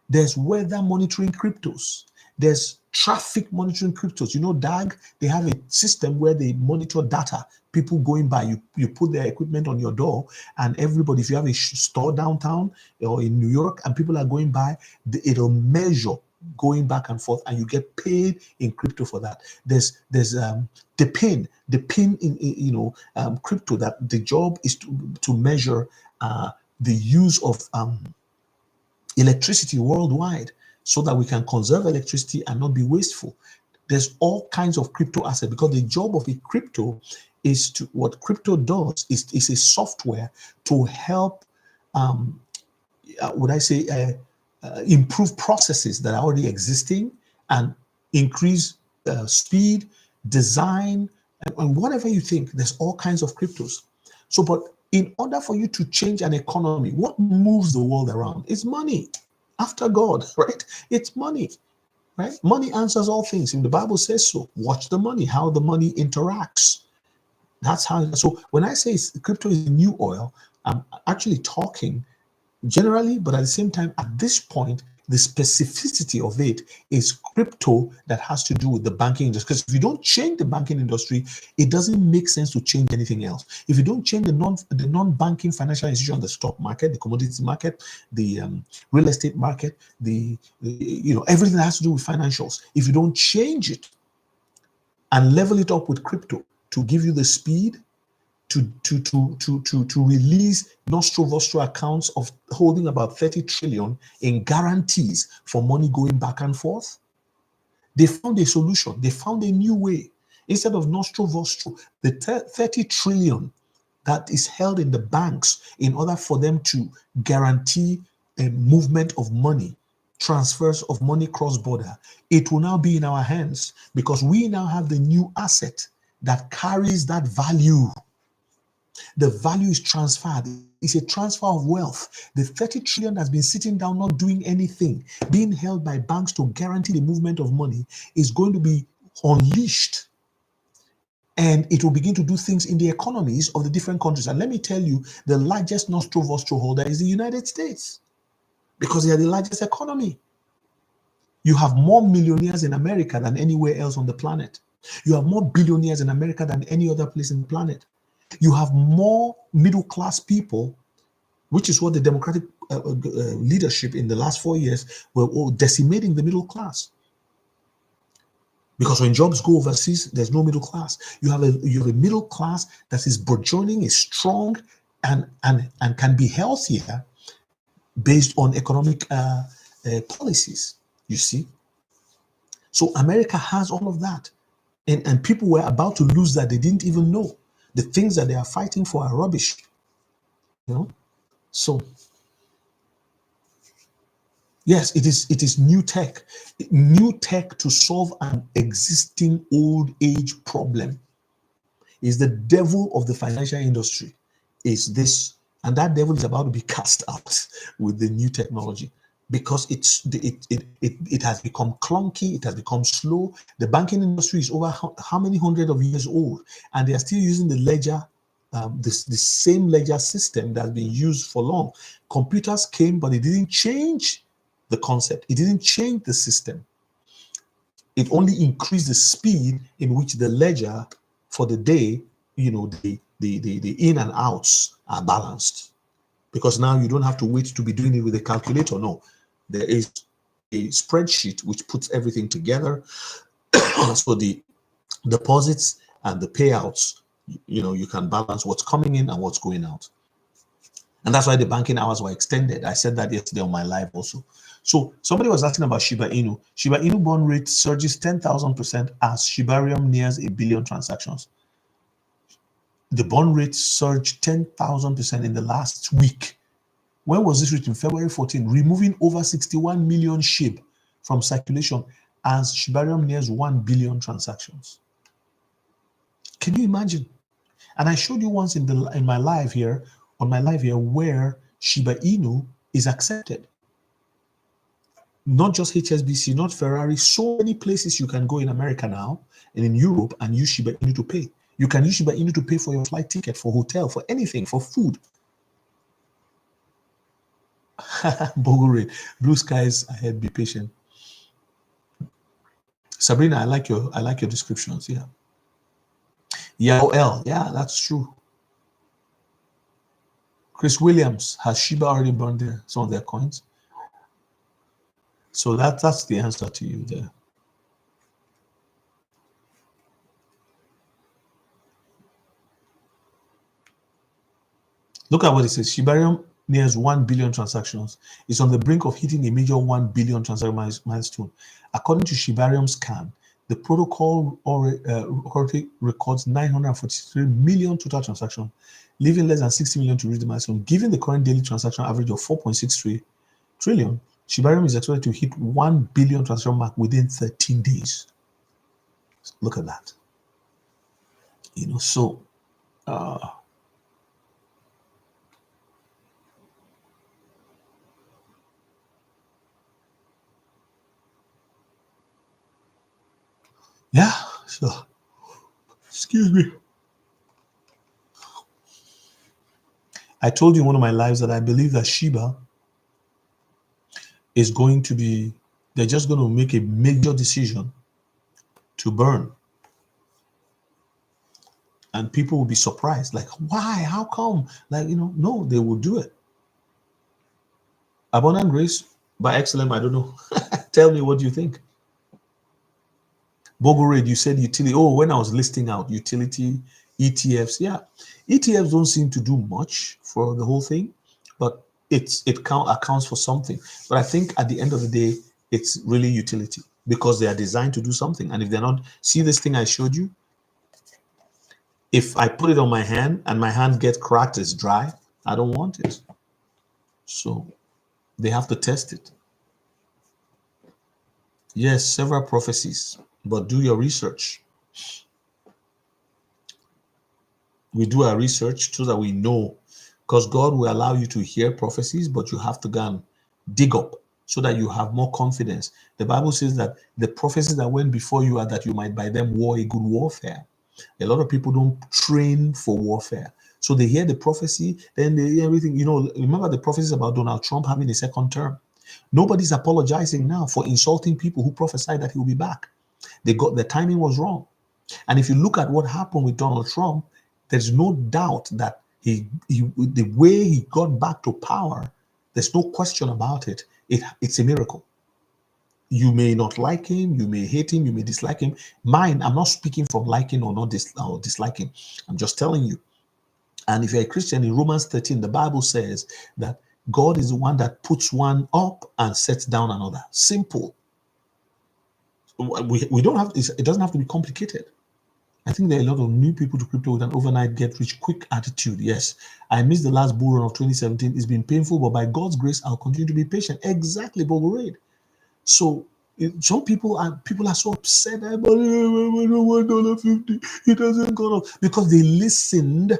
There's weather monitoring cryptos. There's traffic monitoring cryptos. You know, DAG, they have a system where they monitor data. People going by, you put their equipment on your door, and everybody, if you have a store downtown or in New York and people are going by, it'll measure going back and forth, and you get paid in crypto for that. There's the pin in crypto, that the job is to measure the use of electricity worldwide, so that we can conserve electricity and not be wasteful. There's all kinds of crypto assets, because the job of a crypto is to, what crypto does is a software to help, would I say, improve processes that are already existing and increase speed, design, and whatever you think. There's all kinds of cryptos. So, but in order for you to change an economy, what moves the world around is money. After God, right? It's money, right? Money answers all things. And the Bible says so. Watch the money, how the money interacts. That's how. So when I say crypto is new oil, I'm actually talking generally, but at the same time, at this point, the specificity of it is crypto that has to do with the banking industry. Because if you don't change the banking industry, it doesn't make sense to change anything else. If you don't change the non-banking financial institution, the stock market, the commodity market, the real estate market, the everything that has to do with financials, if you don't change it and level it up with crypto to give you the speed to release nostro-vostro accounts of holding about 30 trillion in guarantees for money going back and forth. They found a solution. They found a new way. Instead of nostro-vostro, the 30 trillion that is held in the banks in order for them to guarantee a movement of money, transfers of money cross-border, it will now be in our hands, because we now have the new asset that carries that value. The value is transferred. It's a transfer of wealth. The 30 trillion that's been sitting down, not doing anything, being held by banks to guarantee the movement of money, is going to be unleashed. And it will begin to do things in the economies of the different countries. And let me tell you, the largest nostro-vostro holder is the United States, because they are the largest economy. You have more millionaires in America than anywhere else on the planet. You have more billionaires in America than any other place in the planet. You have more middle-class people, which is what the Democratic leadership in the last 4 years were all decimating the middle class. Because when jobs go overseas, there's no middle class. You have a middle class that is burgeoning, is strong, and can be healthier based on economic policies. You see, so America has all of that, and people were about to lose that. They didn't even know. The things that they are fighting for are rubbish, So, yes, it is new tech to solve an existing old age problem. Is the devil of the financial industry is this, and that devil is about to be cast out with the new technology, because it has become clunky, it has become slow. The banking industry is over how many hundred of years old, and they are still using the ledger, the same ledger system that's been used for long. Computers came, but it didn't change the concept. It didn't change the system. It only increased the speed in which the ledger for the day, the in and outs are balanced. Because now you don't have to wait to be doing it with a calculator. No, there is a spreadsheet which puts everything together. So the deposits and the payouts, you can balance what's coming in and what's going out. And that's why the banking hours were extended. I said that yesterday on my live also. So somebody was asking about Shiba Inu. Shiba Inu bond rate surges 10,000% as Shibarium nears 1 billion transactions. The bond rate surged 10,000% in the last week. When was this written? February 14, removing over 61 million SHIB from circulation as Shibarium nears 1 billion transactions. Can you imagine? And I showed you once on my live here, where Shiba Inu is accepted. Not just HSBC, not Ferrari, so many places you can go in America now and in Europe and use Shiba Inu to pay. You can use Shiba Inu to pay for your flight ticket, for hotel, for anything, for food. Bogore, blue skies ahead, be patient. Sabrina, I like your descriptions. Yeah. Yael, yeah, that's true. Chris Williams, has Shiba already burned some of their coins? So that's the answer to you there. Look at what it says. Shibarium nears 1 billion transactions. It's on the brink of hitting a major 1 billion transaction milestone. According to Shibarium Scan, the protocol already records 943 million total transactions, leaving less than 60 million to reach the milestone. Given the current daily transaction average of 4.63 trillion, Shibarium is expected to hit 1 billion transaction mark within 13 days. Look at that. So yeah, so excuse me. I told you in one of my lives that I believe that Shiba is going to be, they're just going to make a major decision to burn. And people will be surprised, like, why? How come? Like, no, they will do it. Abundant Grace by XLM, I don't know. Tell me, what do you think? Bogorade, you said utility. Oh, when I was listing out utility, ETFs, yeah. ETFs don't seem to do much for the whole thing, but it accounts for something. But I think at the end of the day, it's really utility because they are designed to do something. And if they're not, see this thing I showed you? If I put it on my hand and my hand gets cracked, it's dry, I don't want it. So they have to test it. Yes, several prophecies, but do your research. We do our research so that we know, because God will allow you to hear prophecies, but you have to go and dig up so that you have more confidence. The Bible says that the prophecies that went before you are that you might by them war a good warfare. A lot of people don't train for warfare. So they hear the prophecy, then they hear everything. Remember the prophecies about Donald Trump having a second term. Nobody's apologizing now for insulting people who prophesied that he will be back. The timing was wrong. And if you look at what happened with Donald Trump, there's no doubt that the way he got back to power, there's no question about it. It's a miracle. You may not like him, you may hate him, you may dislike him. I'm not speaking from liking or not or disliking. I'm just telling you. And if you're a Christian, in Romans 13, the Bible says that God is the one that puts one up and sets down another. Simple. We don't have, it doesn't have to be complicated. I think there are a lot of new people to crypto with an overnight get rich quick attitude. Yes, I missed the last bull run of 2017. It's been painful, but by God's grace, I'll continue to be patient. Exactly, Bogorade. So some people are so upset. I bought $1.50. It hasn't gone up because they listened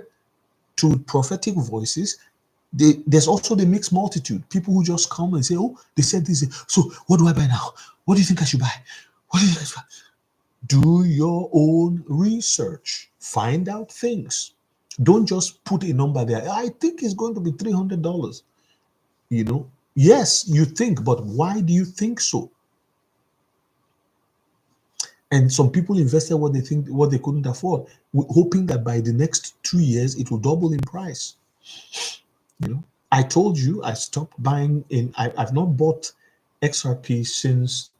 to prophetic voices. There's also the mixed multitude. People who just come and say, "Oh, they said this. So what do I buy now? What do you think I should buy? What do you guys buy?" Do your own research. Find out things. Don't just put a number there. I think it's going to be $300. Yes, you think, but why do you think so? And some people invested what they couldn't afford, hoping that by the next 2 years it will double in price. I told you I stopped buying I've not bought XRP since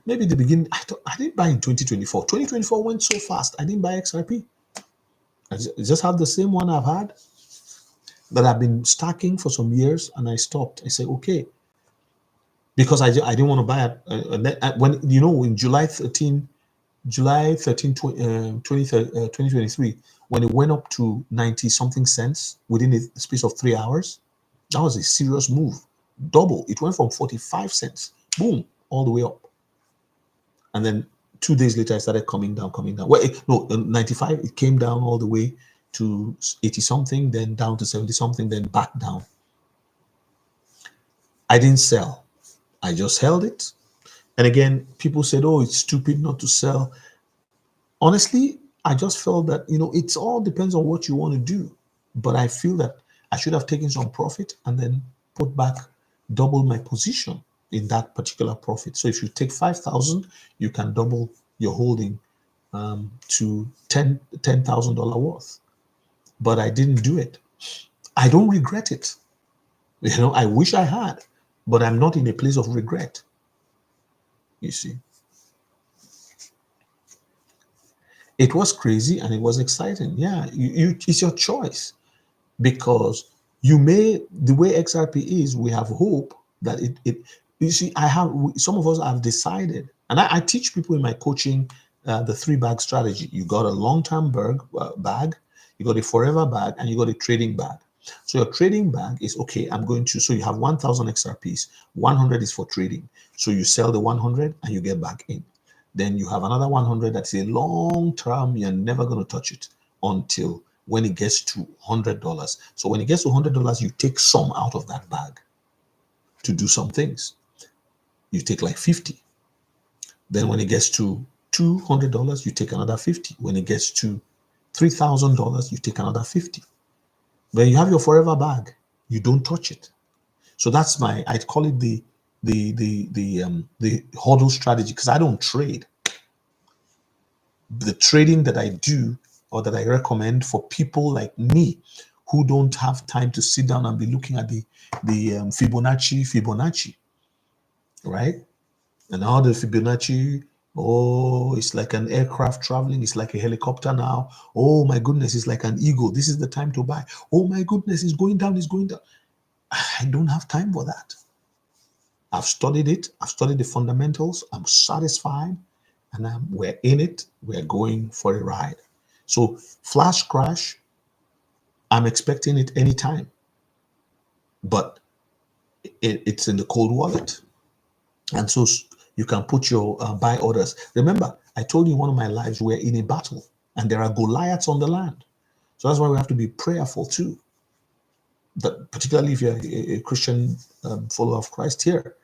maybe the beginning. I didn't buy in 2024. 2024 went so fast. I didn't buy XRP. I just have the same one I've had that I've been stacking for some years, and I stopped. I said, okay, because I didn't want to buy it when in July 13, 2023, when it went up to 90 something cents within the space of 3 hours. That was a serious move. Double. It went from 45 cents, boom, all the way up. And then 2 days later, it started coming down. Well, 95, it came down all the way to 80 something, then down to 70 something, then back down. I didn't sell. I just held it. And again, people said, oh, it's stupid not to sell. Honestly, I just felt that, it all depends on what you want to do. But I feel that I should have taken some profit and then put back double my position. in that particular profit. So if you take 5,000, you can double your holding to $10,000 worth. But I didn't do it. I don't regret it. I wish I had, but I'm not in a place of regret. You see, it was crazy and it was exciting. Yeah, it's your choice, because the way XRP is, we have hope that it you see, some of us have decided, and I teach people in my coaching the 3-bag strategy. You got a long-term bag, you got a forever bag, and you got a trading bag. So your trading bag is, okay, so you have 1,000 XRPs, 100 is for trading. So you sell the 100 and you get back in. Then you have another 100 that's a long term, you're never going to touch it until when it gets to $100. So when it gets to $100, you take some out of that bag to do some things. You take like 50. Then when it gets to $200, you take another 50. When it gets to $3,000, you take another 50. When you have your forever bag, you don't touch it. So that's I call it the hodl strategy, because I don't trade. The trading that I do, or that I recommend for people like me who don't have time to sit down and be looking at the Fibonacci, right? And how the Fibonacci, oh, it's like an aircraft traveling, it's like a helicopter now. Oh my goodness, it's like an eagle. This is the time to buy. Oh my goodness, it's going down, it's going down. I don't have time for that. I've studied it. I've studied the fundamentals. I'm satisfied, and we're in it. We're going for a ride. So flash crash, I'm expecting it anytime, but it's in the cold wallet. And so you can put your buy orders. Remember, I told you in one of my lives, we're in a battle and there are Goliaths on the land. So that's why we have to be prayerful too. That particularly if you're a Christian follower of Christ here.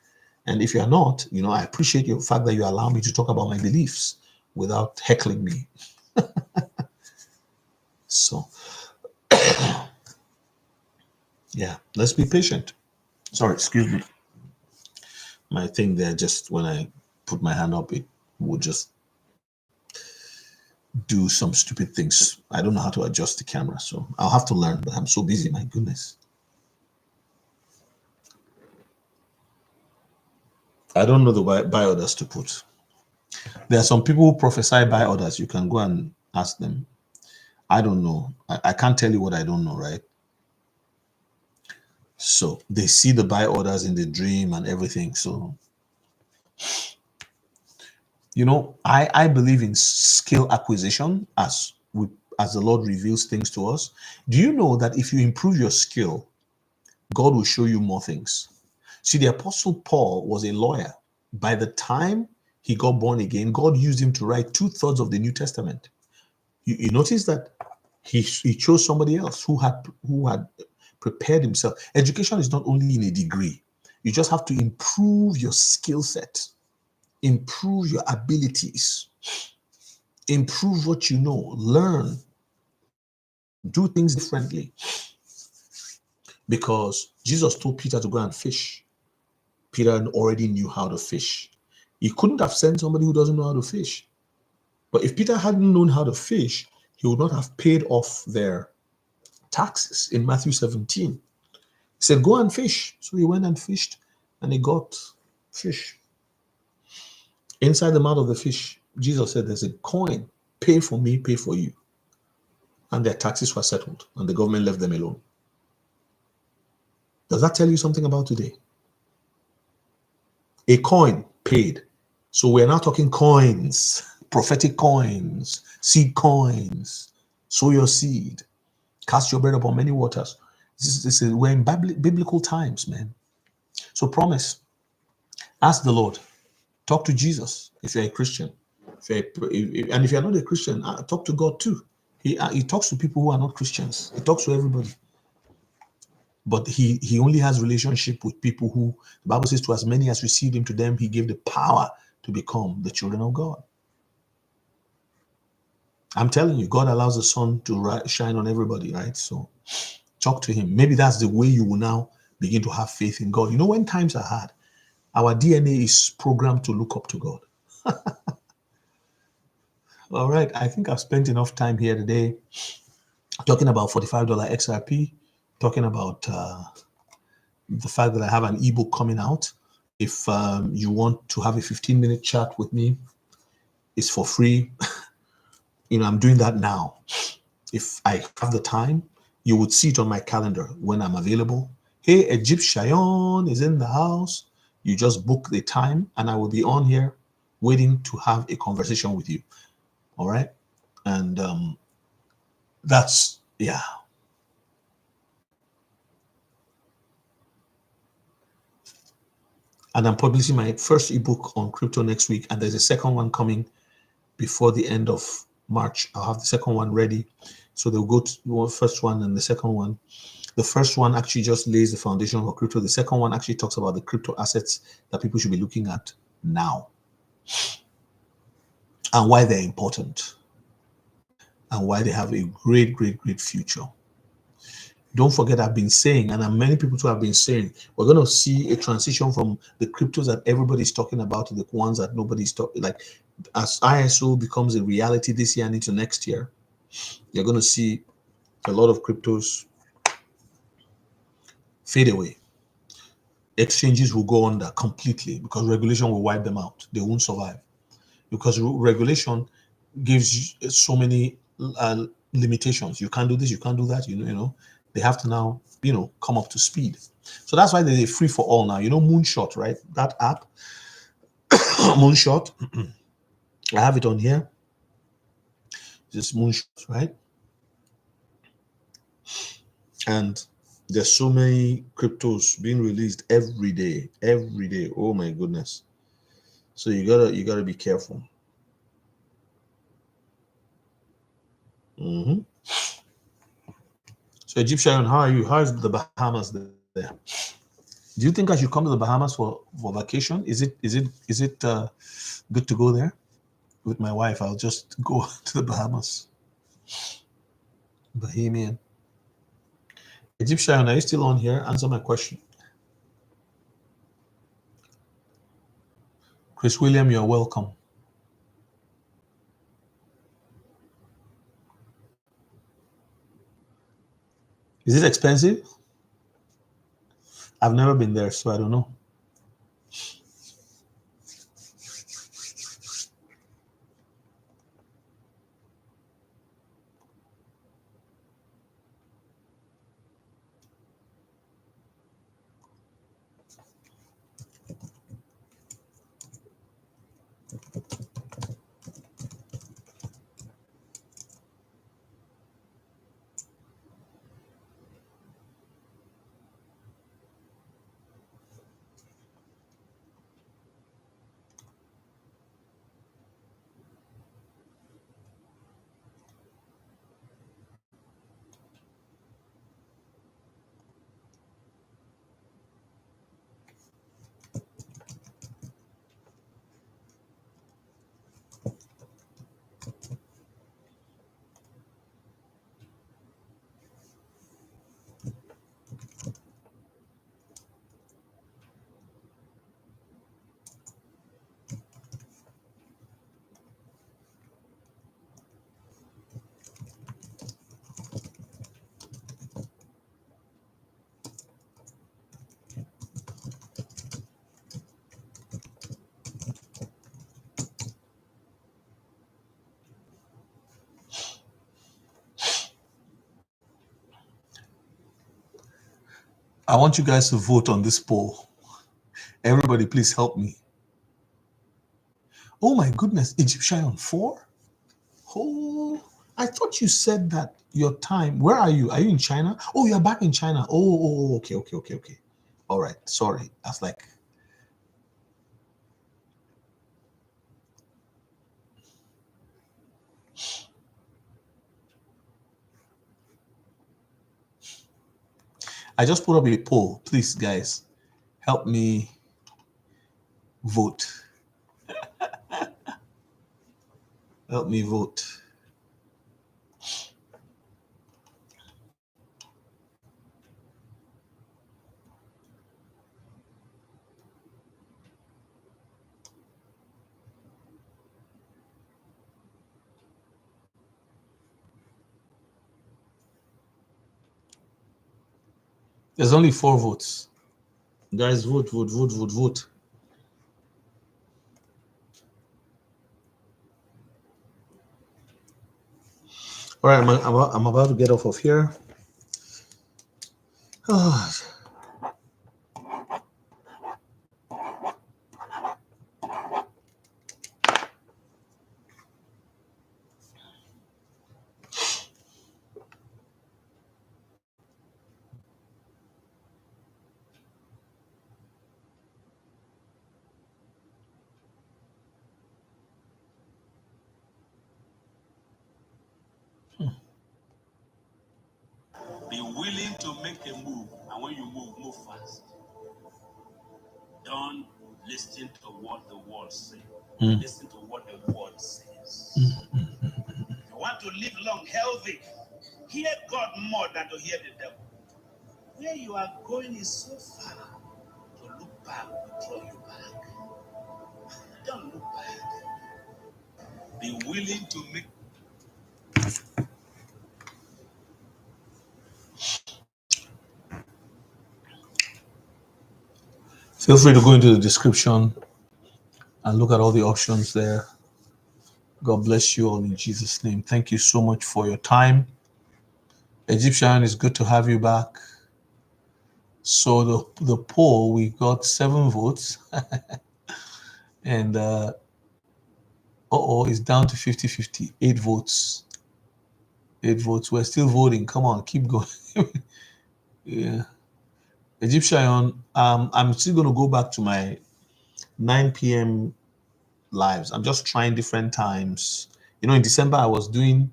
And if you're not, I appreciate the fact that you allow me to talk about my beliefs without heckling me. So, yeah, let's be patient. Sorry, excuse me. My thing there, just when I put my hand up, it would just do some stupid things. I don't know how to adjust the camera, so I'll have to learn, but I'm so busy, my goodness. I don't know the buy orders to put. There are some people who prophesy buy orders. You can go and ask them. I don't know. I can't tell you what I don't know, right? So they see the buy orders in the dream and everything. So, I believe in skill acquisition as the Lord reveals things to us. Do you know that if you improve your skill, God will show you more things? See, the Apostle Paul was a lawyer. By the time he got born again, God used him to write 2/3 of the New Testament. You notice that he chose somebody else who had prepared himself. Education is not only in a degree. You just have to improve your skill set, improve your abilities, improve what you know, learn, do things differently. Because Jesus told Peter to go and fish. Peter already knew how to fish. He couldn't have sent somebody who doesn't know how to fish. But if Peter hadn't known how to fish, he would not have paid off their taxes in Matthew 17. He said, go and fish. So he went and fished, and he got fish. Inside the mouth of the fish, Jesus said, there's a coin. Pay for me, pay for you. And their taxes were settled, and the government left them alone. Does that tell you something about today? A coin paid. So we're now talking coins, prophetic coins, seed coins. Sow your seed. Cast your bread upon many waters. We're in biblical times, man. So promise. Ask the Lord. Talk to Jesus if you're a Christian. And if you're not a Christian, talk to God too. He talks to people who are not Christians. He talks to everybody. But he only has relationship with people who, the Bible says, to as many as received him, to them he gave the power to become the children of God. I'm telling you, God allows the sun to shine on everybody, right? So talk to him. Maybe that's the way you will now begin to have faith in God. When times are hard, Our DNA is programmed to look up to God. All right, I think I've spent enough time here today talking about $45 XRP, talking about the fact that I have an ebook coming out. If you want to have a 15-minute chat with me, it's for free. I'm doing that now. If I have the time, you would see it on my calendar when I'm available. Hey, Egyptian is in the house. You just book the time and I will be on here waiting to have a conversation with you. All right. And yeah. And I'm publishing my first ebook on crypto next week. And there's a second one coming before the end of March. I'll have the second one ready. So they'll go to the first one and the second one. The first one actually just lays the foundation for crypto. The second one actually talks about the crypto assets that people should be looking at now and why they're important and why they have a great, great, great future. Don't forget, I've been saying, and many people too have been saying, we're going to see a transition from the cryptos that everybody's talking about to the ones that nobody's talking. Like, as ISO becomes a reality this year and into next year, you're going to see a lot of cryptos fade away. Exchanges will go under completely because regulation will wipe them out. They won't survive because regulation gives you so many limitations. You can't do this, you can't do that. They have to now come up to speed. So that's why there's a free for all now. Moonshot, right? That app, Moonshot. I have it on here. This Moonshot, right? And there's so many cryptos being released every day. Every day. Oh my goodness. So you gotta be careful. So Egyptian, how are you? How is the Bahamas there? Do you think I should come to the Bahamas for vacation? Is it good to go there with my wife? I'll just go to the Bahamas. Bahamian. Egyptian, are you still on here? Answer my question. Chris William, you're welcome. Is it expensive? I've never been there, so I don't know. I want you guys to vote on this poll. Everybody, please help me. Oh my goodness, Egyptian on 4? Oh, I thought you said that your time. Where are you? Are you in China? Oh, you're back in China. Oh, okay. All right. Sorry. I was like, I just put up a poll. Please, guys, help me vote. Help me vote. There's only 4 votes. Guys, vote, vote, vote, vote, vote. All right, I'm about to get off of here. Oh, Be willing to make a move, and when you move, move fast. Don't listen to what the world says. Listen to what the word says. If you want to live long, healthy, hear God more than to hear the devil. Where you are going is so far. To look back will draw you back. Don't look back. Be willing to make. feel free to go into the description and look at all the options there. God bless you all in Jesus' name. Thank you so much for your time. Egyptian, it's good to have you back. So the poll, we got 7 votes. And it's down to 50-50. 8 votes. 8 votes. We're still voting. Come on, keep going. Yeah. Egyptian, I'm still going to go back to my 9 p.m. lives. I'm just trying different times. In December, I was doing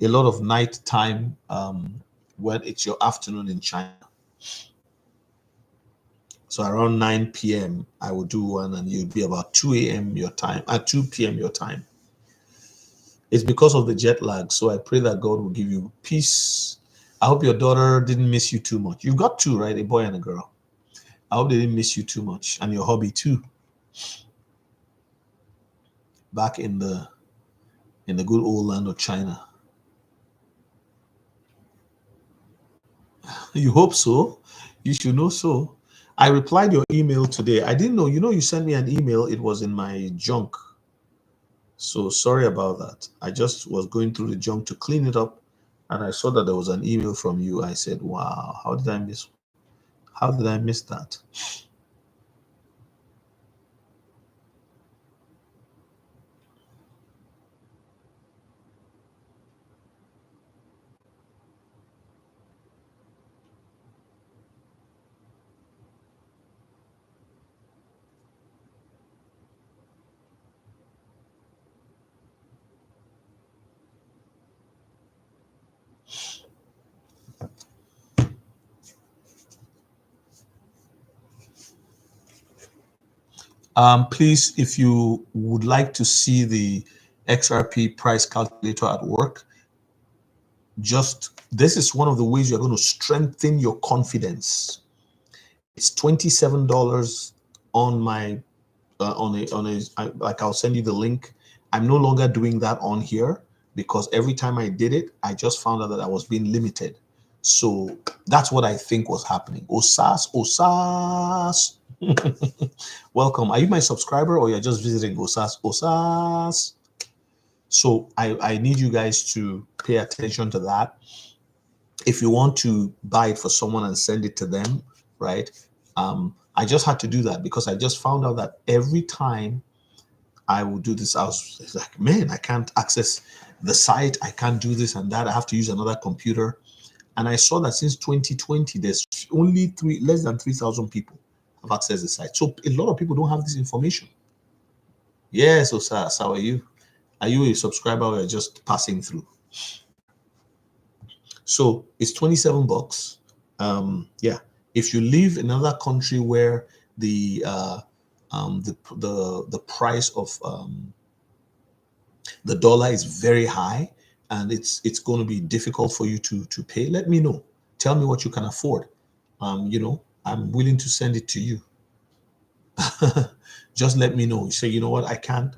a lot of night time when it's your afternoon in China. So around 9 p.m., I would do one, and you'd be about 2 a.m. your time, at 2 p.m. your time. It's because of the jet lag. So I pray that God will give you peace. I hope your daughter didn't miss you too much. You've got 2, right? A boy and a girl. I hope they didn't miss you too much, and your hubby too. Back in the good old land of China. You hope so. You should know so. I replied your email today. I didn't know. You sent me an email. It was in my junk. So sorry about that. I just was going through the junk to clean it up, and I saw that there was an email from you. I said, "Wow, how did I miss that?" Please, if you would like to see the XRP price calculator at work, this is one of the ways you're going to strengthen your confidence. It's $27 on my like I'll send you the link. I'm no longer doing that on here because every time I did it, I just found out that I was being limited. So that's what I think was happening. Osas. Welcome. Are you my subscriber or you're just visiting? Osas. So I need you guys to pay attention to that. If you want to buy it for someone and send it to them, right? I just had to do that because I just found out that every time I would do this, I was like, man, I can't access the site. I can't do this and that. I have to use another computer. And I saw that since 2020, there's only less than 3,000 people have accessed the site. So a lot of people don't have this information. Yes, Osas, how are you? Are you a subscriber or you're just passing through? So it's 27 bucks. Yeah. If you live in another country where the price of the dollar is very high and it's going to be difficult for you to pay, let me know. Tell me what you can afford. I'm willing to send it to you. Just let me know. You say, you know what, I can't.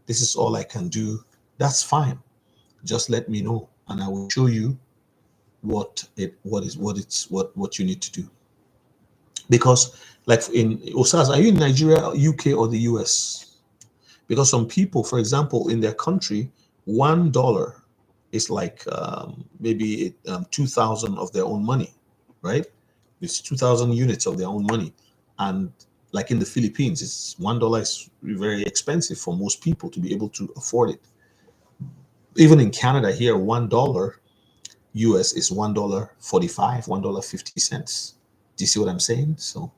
This is all I can do. That's fine. Just let me know and I will show you what you need to do. Because like in Osas, are you in Nigeria, UK, or the US? Because some people, for example, in their country, $1 is like maybe 2,000 of their own money, right? It's 2,000 units of their own money. And like in the Philippines, it's $1 is very expensive for most people to be able to afford it. Even in Canada here, $1 US is $1.45, $1.50. Do you see what I'm saying? So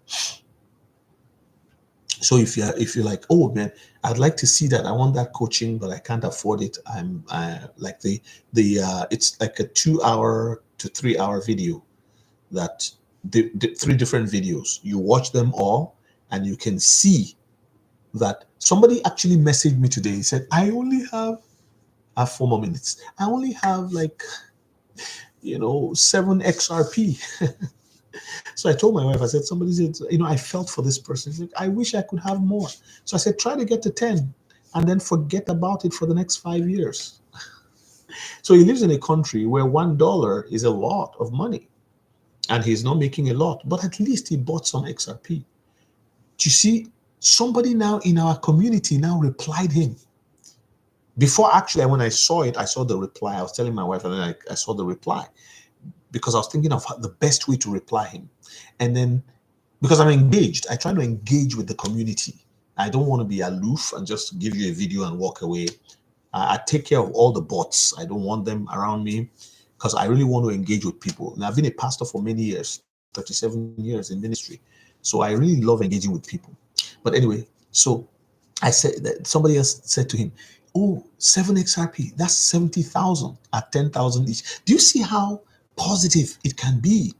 if you're like, oh man, I'd like to see that, I want that coaching, but I can't afford it. Like the it's like a 2 hour to 3 hour video that the three different videos. You watch them all, and you can see that somebody actually messaged me today. He said, I only have 4 more minutes. I only have like 7 XRP. So I told my wife, I said, somebody said, I felt for this person. She's like, I wish I could have more. So I said, try to get to 10 and then forget about it for the next 5 years. So he lives in a country where $1 is a lot of money and he's not making a lot, but at least he bought some XRP. Do you see, somebody now in our community now replied him. Before, actually, when I saw it, I saw the reply. I was telling my wife, and then I saw the reply because I was thinking of the best way to reply him. And then, because I'm engaged, I try to engage with the community. I don't want to be aloof and just give you a video and walk away. I take care of all the bots. I don't want them around me because I really want to engage with people. And I've been a pastor for many years, 37 years in ministry. So I really love engaging with people. But anyway, so I said that somebody else said to him, oh, 7 XRP, that's 70,000 at 10,000 each. Do you see how positive it can be?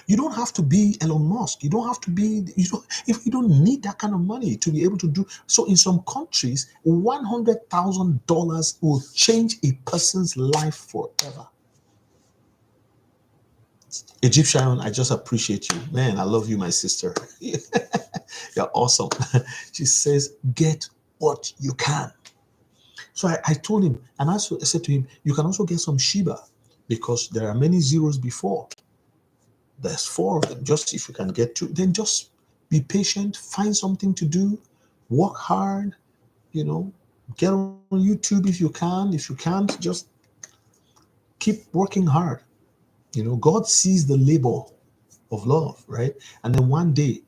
You don't have to be Elon Musk. You don't have to be, if you don't need that kind of money to be able to do. So in some countries, $100,000 will change a person's life forever. Egyptian, I just appreciate you. Man, I love you, my sister. You're awesome. She says, get what you can. So I told him, and I said to him, you can also get some Shiba because there are many zeros before. There's 4 of them. Just if you can get 2, then just be patient, find something to do, work hard, get on YouTube if you can. If you can't, just keep working hard. God sees the labor of love, right? And then one day,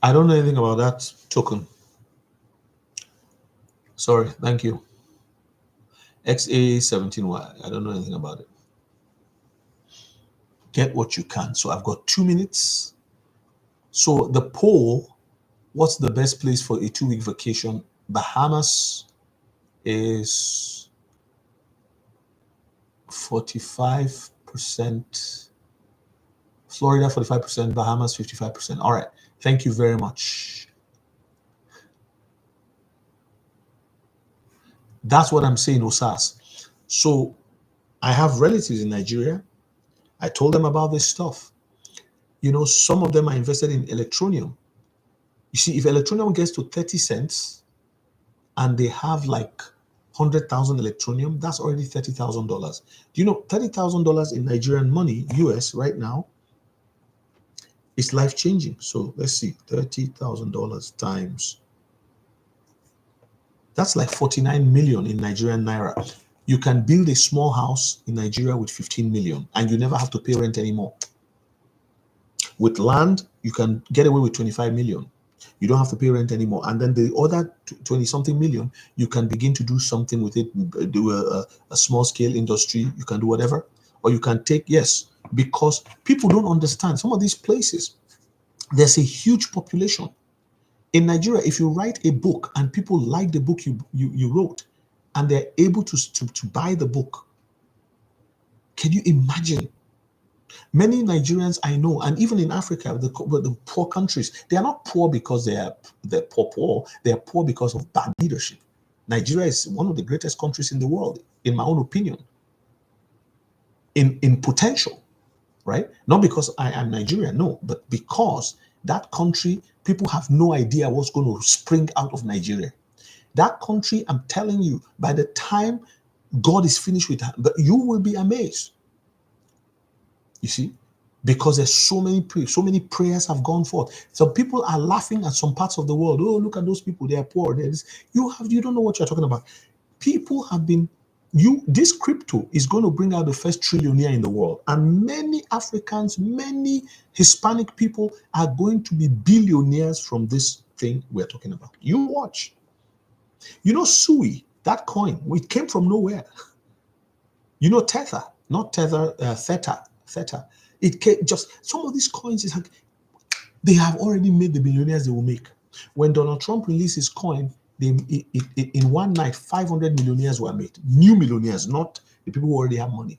I don't know anything about that token. Sorry, thank you. XA17Y, I don't know anything about it. Get what you can. So I've got 2 minutes. So the poll, what's the best place for a 2-week vacation? Bahamas is 45%. Florida, 45%. Bahamas, 55%. All right. Thank you very much. That's what I'm saying, Osas. So I have relatives in Nigeria. I told them about this stuff. Some of them are invested in Electronium. You see, if Electronium gets to 30 cents and they have like 100,000 Electronium, that's already $30,000. Do you know $30,000 in Nigerian money, US right now, is life-changing. So let's see, $30,000 times. That's like 49 million in Nigerian naira. You can build a small house in Nigeria with 15 million and you never have to pay rent anymore. With land, you can get away with 25 million. You don't have to pay rent anymore. And then the other 20 something million, you can begin to do something with it, do a small scale industry. You can do whatever, or you can take, yes, because people don't understand some of these places. There's a huge population. In Nigeria, if you write a book and people like the book you wrote and they're able to buy the book, can you imagine? Many Nigerians I know, and even in Africa, the poor countries, they are not poor because they're poor. They are poor because of bad leadership. Nigeria is one of the greatest countries in the world, in my own opinion, in potential, right? Not because I am Nigerian, no, but because that country, people have no idea what's going to spring out of Nigeria. That country, I'm telling you, by the time God is finished with that, you will be amazed. You see, because there's so many prayers have gone forth. Some people are laughing at some parts of the world. Oh, look at those people, they are poor. You don't know what you're talking about. People have been this crypto is going to bring out the first trillionaire in the world, and many Africans, many Hispanic people are going to be billionaires from this thing we're talking about. You watch. You know, Sui, that coin, it came from nowhere. You know, Tether, not Tether, Theta. It came, just some of these coins is like, they have already made the billionaires they will make. When Donald Trump released his coin, in one night, 500 millionaires were made. New millionaires, not the people who already have money.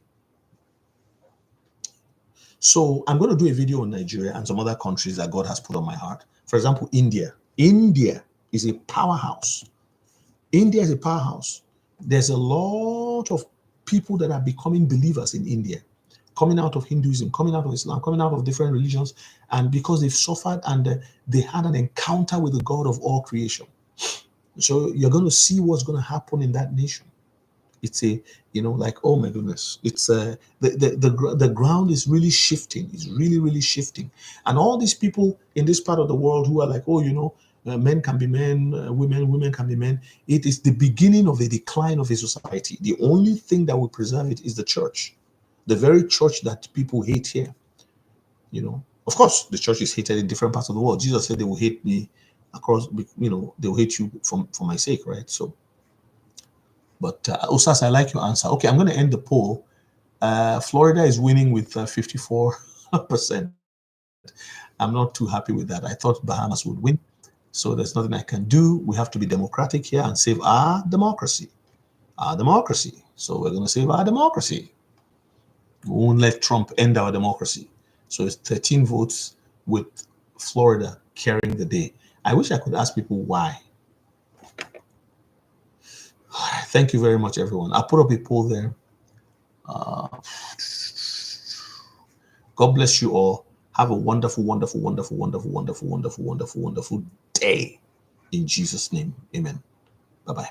So I'm going to do a video on Nigeria and some other countries that God has put on my heart. For example, India. India is a powerhouse. India is a powerhouse. There's a lot of people that are becoming believers in India, coming out of Hinduism, coming out of Islam, coming out of different religions, and because they've suffered and they had an encounter with the God of all creation. So you're going to see what's going to happen in that nation. It's like, oh my goodness, it's the ground is really shifting. It's really shifting, and all these people in this part of the world who are like, oh, men can be men, women can be men. It is the beginning of the decline of a society. The only thing that will preserve it is the church, the very church that people hate here. Of course, the church is hated in different parts of the world. Jesus said they will hate me across. They will hate you for my sake, right? So. But Osas, I like your answer. Okay, I'm going to end the poll. Florida is winning with 54%. I'm not too happy with that. I thought Bahamas would win. So there's nothing I can do. We have to be democratic here and save our democracy. Our democracy. So we're going to save our democracy. We won't let Trump end our democracy. So it's 13 votes with Florida carrying the day. I wish I could ask people why. Thank you very much, everyone. I'll put up a poll there. God bless you all. Have a wonderful, wonderful, wonderful, wonderful, wonderful, wonderful, wonderful, wonderful day. In Jesus' name, amen. Bye-bye.